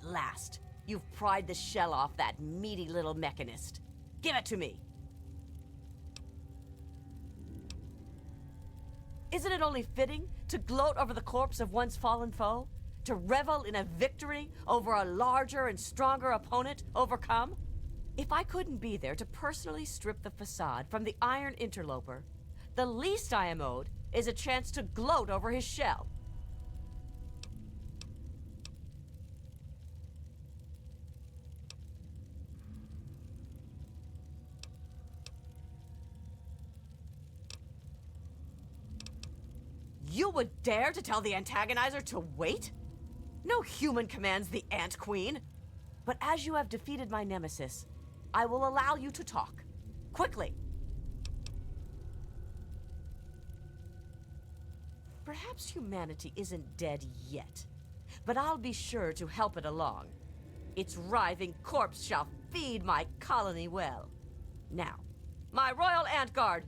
At last, you've pried the shell off that meaty little mechanist. Give it to me. Isn't it only fitting to gloat over the corpse of one's fallen foe? To revel in a victory over a larger and stronger opponent overcome? If I couldn't be there to personally strip the facade from the iron interloper, the least I am owed is a chance to gloat over his shell. You would dare to tell the antagonizer to wait? No human commands the Ant Queen. But as you have defeated my nemesis, I will allow you to talk. Quickly. Perhaps humanity isn't dead yet, but I'll be sure to help it along. Its writhing corpse shall feed my colony well. Now, my royal ant guard,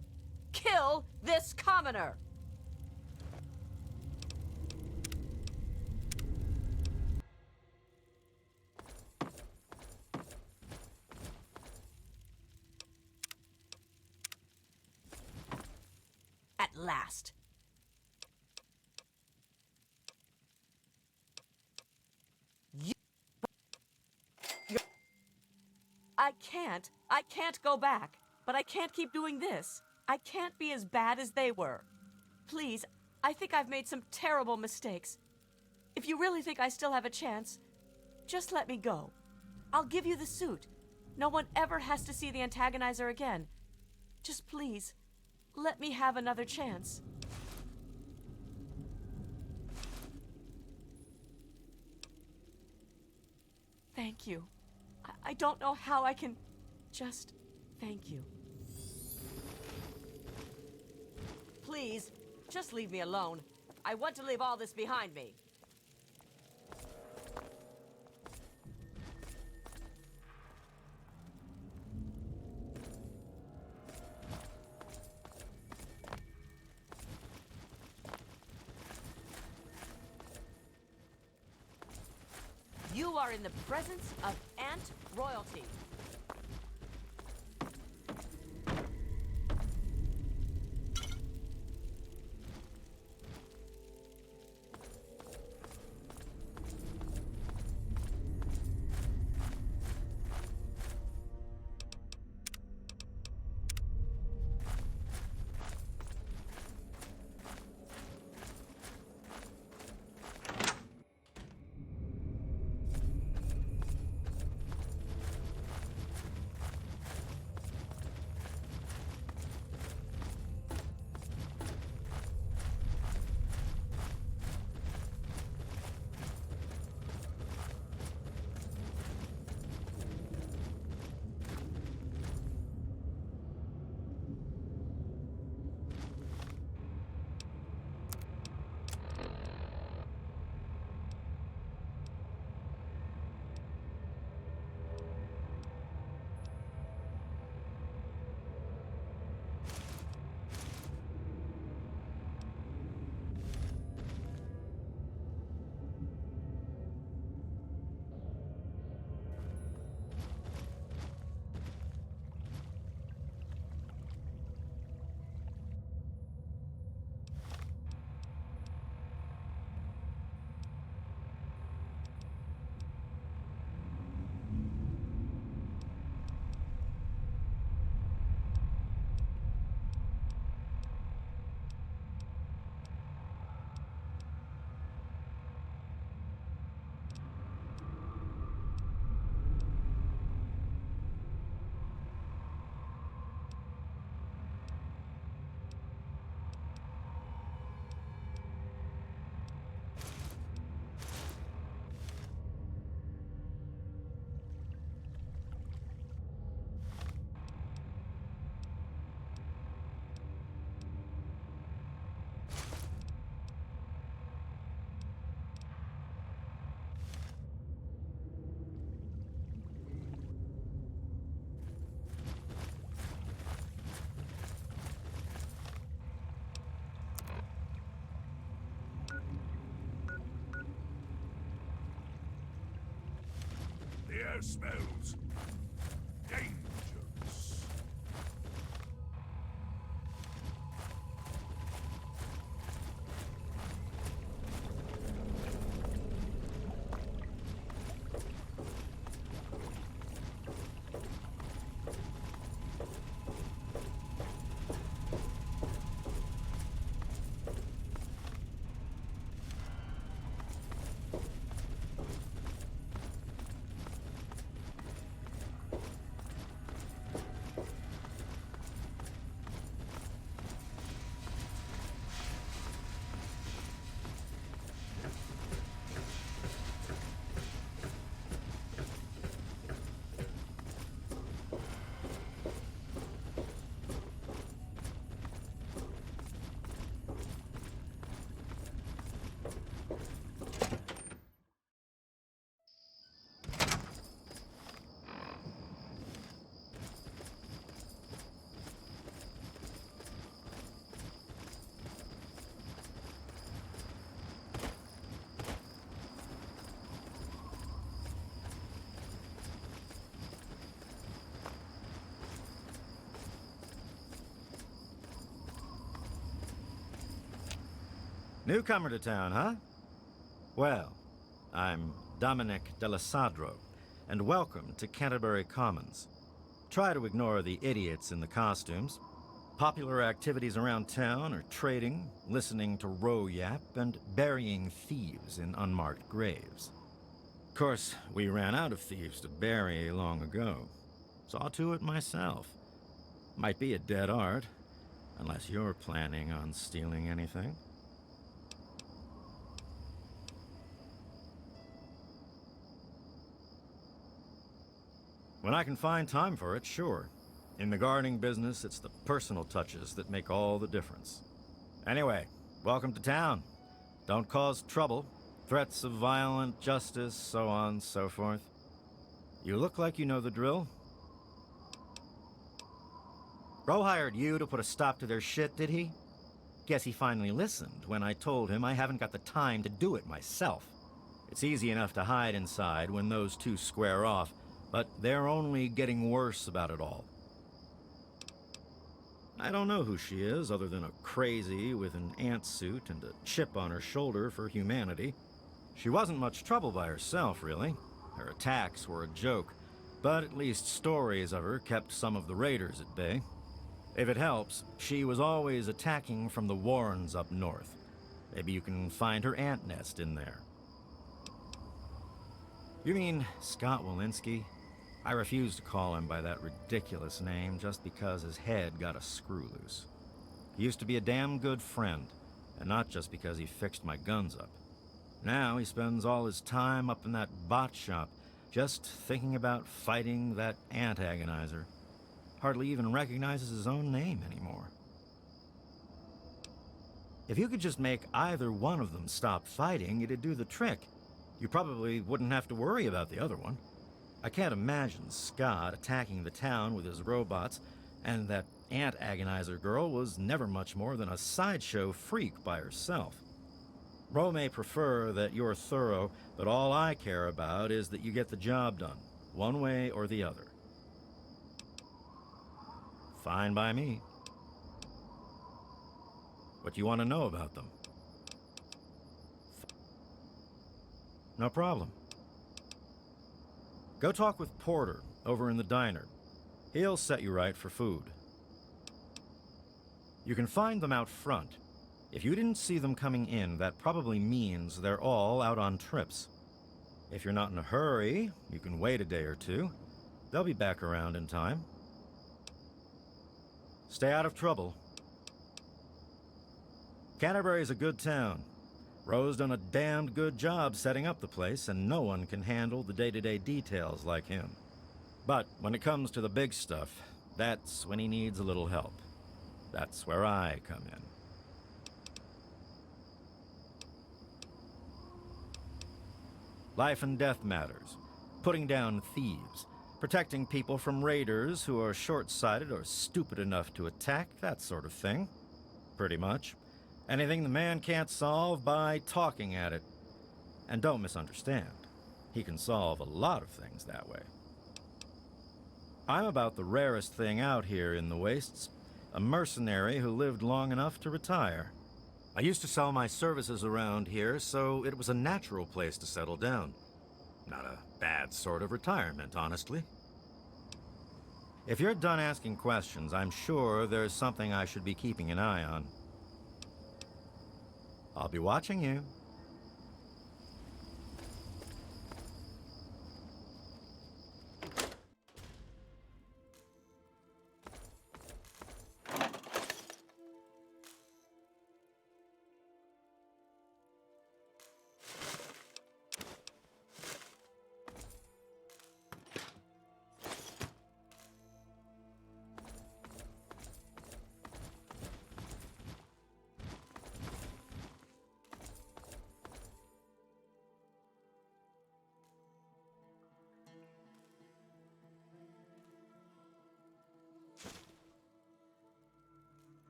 kill this commoner! At last. I can't go back. But I can't keep doing this. I can't be as bad as they were. Please, I think I've made some terrible mistakes. If you really think I still have a chance, just let me go. I'll give you the suit. No one ever has to see the antagonizer again. Just please, let me have another chance. Thank you. I don't know how I can just thank you. Please, just leave me alone. I want to leave all this behind me. You are in the presence of Ant Royalty.
smells dangerous.
Newcomer to town, huh? Well, I'm Dominic Delasadro, and welcome to Canterbury Commons. Try to ignore the idiots in the costumes. Popular activities around town are trading, listening to row yap, and burying thieves in unmarked graves. Of course, we ran out of thieves to bury long ago. Saw to it myself. Might be a dead art, unless you're planning on stealing anything. When I can find time for it, sure. In the gardening business, it's the personal touches that make all the difference. Anyway, welcome to town. Don't cause trouble. Threats of violent justice, so on, so forth. You look like you know the drill. Ro hired you to put a stop to their shit, did he? Guess he finally listened when I told him I haven't got the time to do it myself. It's easy enough to hide inside when those two square off, but they're only getting worse about it all. I don't know who she is, other than a crazy with an ant suit and a chip on her shoulder for humanity. She wasn't much trouble by herself, really. Her attacks were a joke, but at least stories of her kept some of the raiders at bay. If it helps, she was always attacking from the Warrens up north. Maybe you can find her ant nest in there. You mean Scott Walensky? I refuse to call him by that ridiculous name just because his head got a screw loose. He used to be a damn good friend, and not just because he fixed my guns up. Now he spends all his time up in that bot shop, just thinking about fighting that ant agonizer. Hardly even recognizes his own name anymore. If you could just make either one of them stop fighting, it'd do the trick. You probably wouldn't have to worry about the other one. I can't imagine Scott attacking the town with his robots, and that ant agonizer girl was never much more than a sideshow freak by herself. Ro may prefer that you're thorough, but all I care about is that you get the job done, one way or the other. Fine by me. What do you want to know about them? No problem. Go talk with Porter over in the diner. He'll set you right for food. You can find them out front. If you didn't see them coming in, that probably means they're all out on trips. If you're not in a hurry, you can wait a day or two. They'll be back around in time. Stay out of trouble. Canterbury's a good town. Ro's done a damned good job setting up the place, and no one can handle the day-to-day details like him. But when it comes to the big stuff, that's when he needs a little help. That's where I come in. Life and death matters. Putting down thieves. Protecting people from raiders who are short-sighted or stupid enough to attack, that sort of thing. Pretty much. Anything the man can't solve by talking at it. And don't misunderstand. He can solve a lot of things that way. I'm about the rarest thing out here in the wastes, a mercenary who lived long enough to retire. I used to sell my services around here, so it was a natural place to settle down. Not a bad sort of retirement, honestly. If you're done asking questions, I'm sure there's something I should be keeping an eye on. I'll be watching you.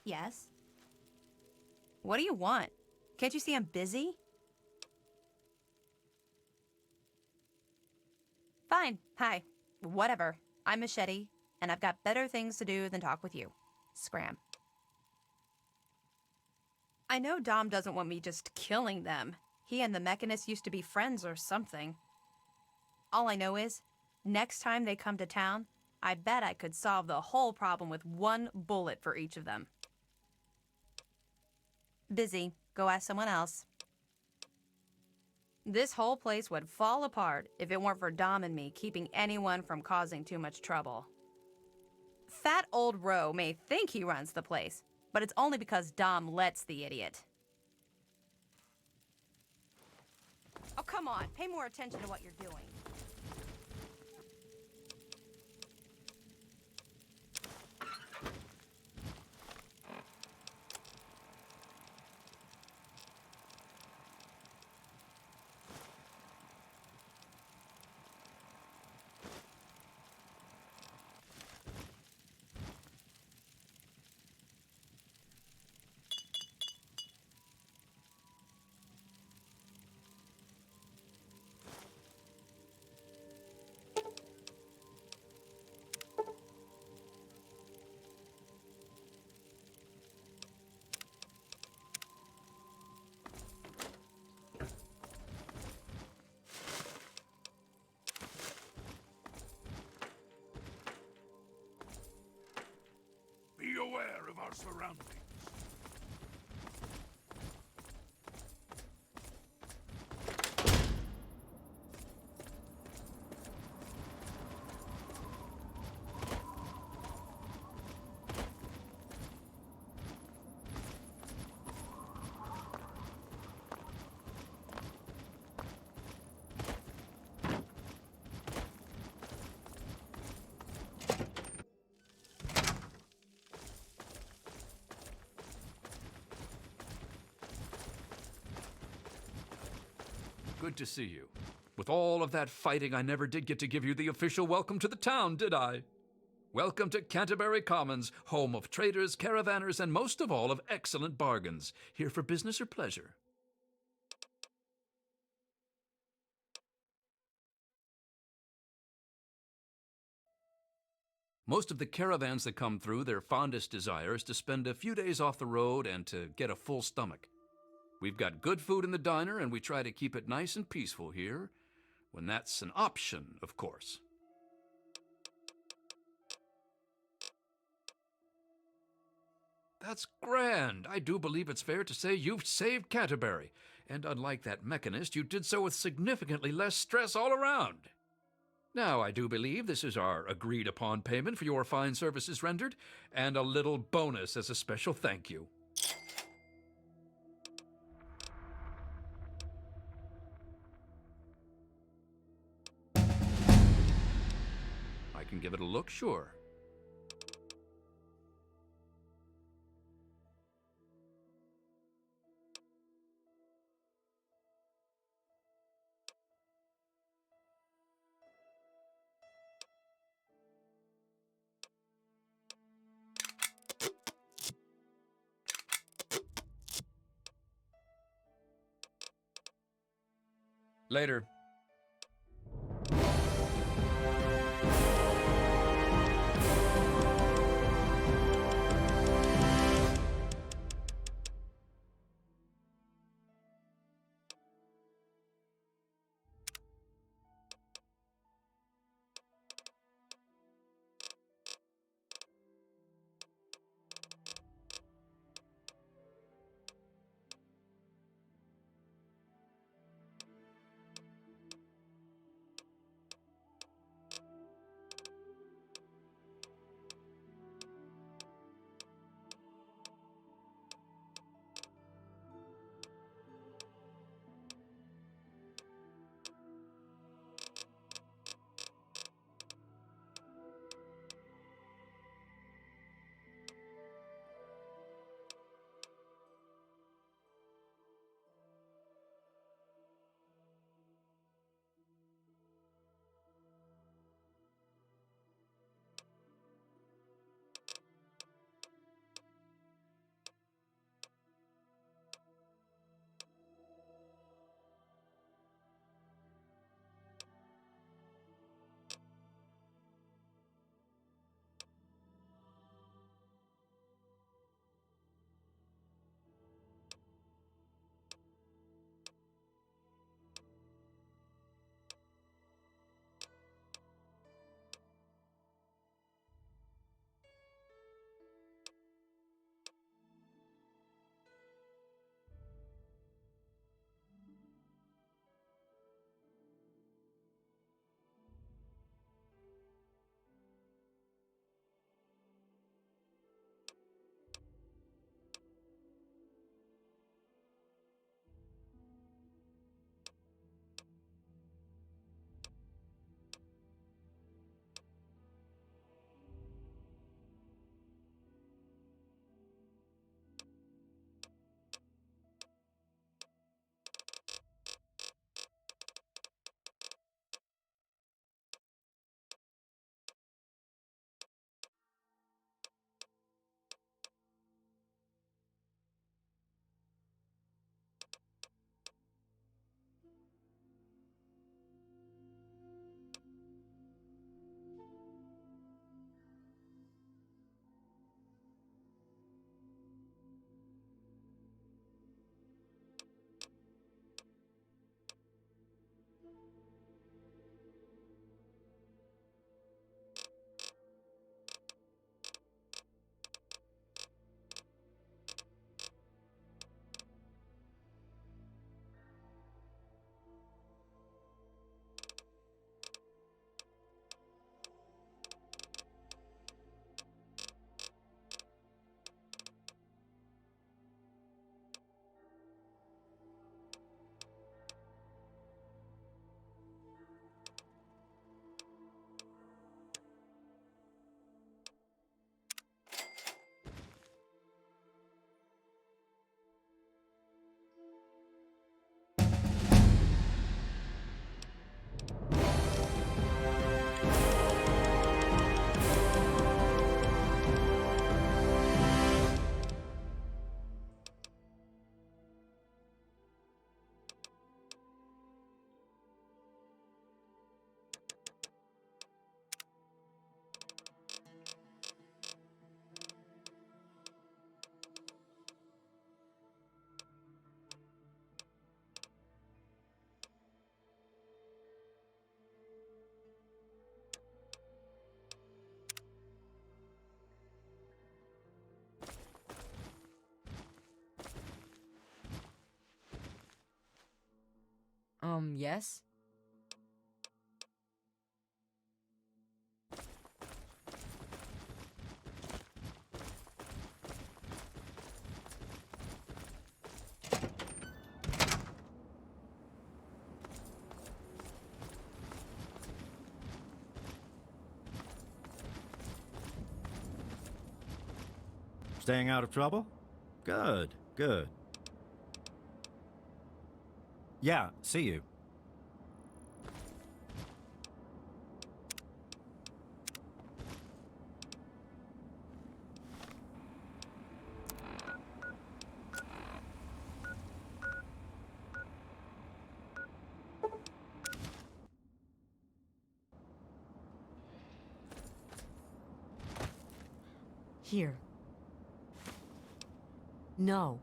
Yes? What do you want? Can't you see I'm busy? Fine. Hi. Whatever. I'm Machete, and I've got better things to do than talk with you. Scram. I know Dom doesn't want me just killing them. He and the Mechanist used to be friends or something. All I know is, next time they come to town, I bet I could solve the whole problem with one bullet for each of them. Busy. Go ask someone else. This whole place would fall apart if it weren't for Dom and me keeping anyone from causing too much trouble. Fat old Roe may think he runs the place, but it's only because Dom lets the idiot. Oh, come on. Pay more attention to what you're doing.
Be aware of our surroundings.
Good to see you. With all of that fighting, I never did get to give you the official welcome to the town, did I? Welcome to Canterbury Commons, home of traders, caravanners, and most of all of excellent bargains. Here for business or pleasure? Most of the caravans that come through, their fondest desire is to spend a few days off the road and to get a full stomach. We've got good food in the diner, and we try to keep it nice and peaceful here, when that's an option, of course. That's grand. I do believe it's fair to say you've saved Canterbury, and unlike that mechanist, you did so with significantly less stress all around. Now, I do believe this is our agreed-upon payment for your fine services rendered, and a little bonus as a special thank you. I can give it a look, sure. Later.
Yes?
Staying out of trouble? Good, good. Yeah, see you.
Here. No.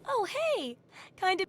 Oh, hey! Kind of...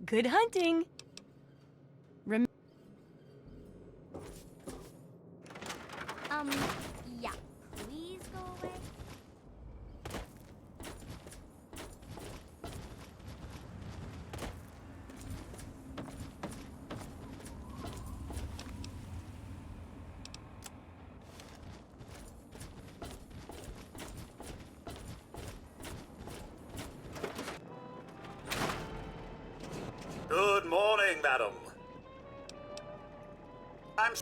Good hunting!
Yeah. Please go away.
Good morning, madam. I'm...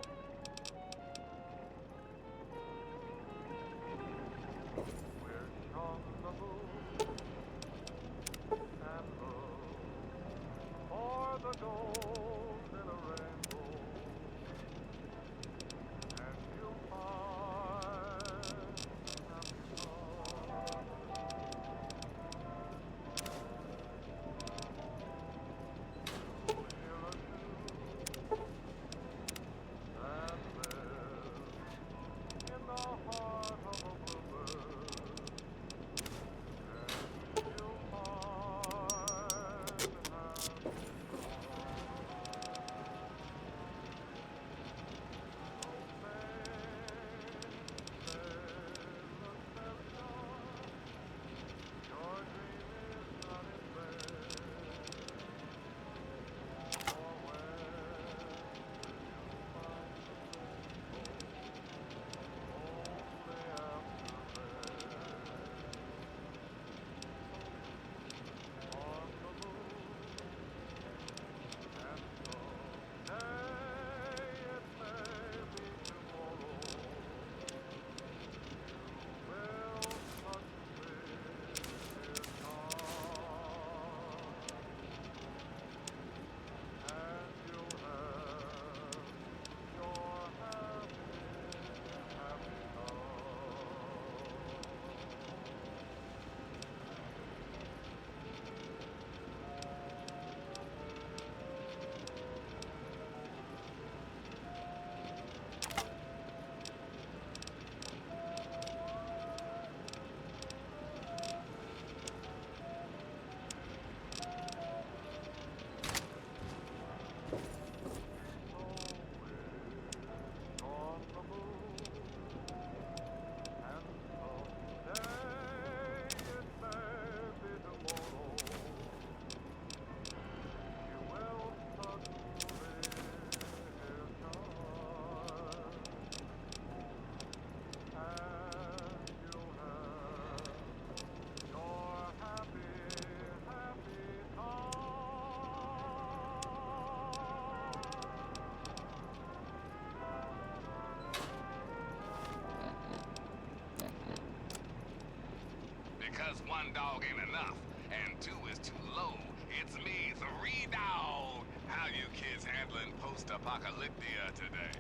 because one dog ain't enough, and two is too low. It's me, 3 Dog. How you kids handling post-apocalyptia today?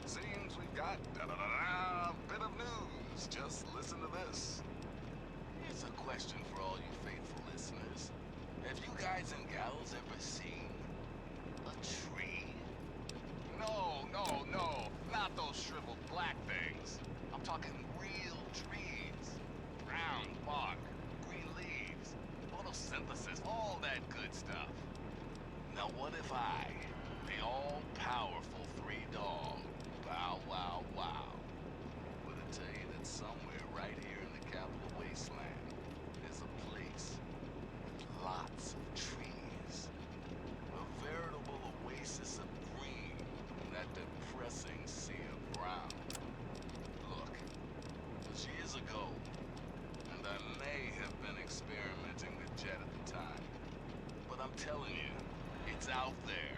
Seems we got a bit of news. Just listen to this. Here's a question for all you faithful listeners. Have you guys and gals ever seen a tree? No, not those shriveled black things. I'm talking real trees. Brown bark, green leaves, photosynthesis, all that good stuff. Now what if I, the all-powerful 3 Dog, Bow Wow Wow, were to tell you that somewhere right here in the capital wasteland is a place with lots of trees. A veritable oasis of green in that depressing sea of brown. Look, it was years ago, and I may have been experimenting with Jet at the time. But I'm telling you, it's out there.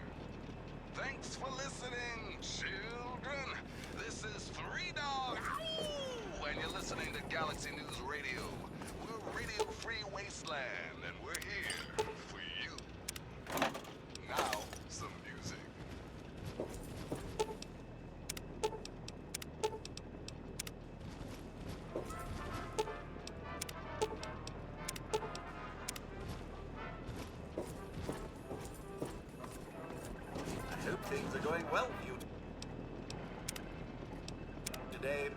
Thanks for listening, children. This is 3 Dog. Ow! And you're listening to Galaxy News Radio. We're Radio Free Wasteland, and we're here for you. Now, some music.
I hope things are going well for you today.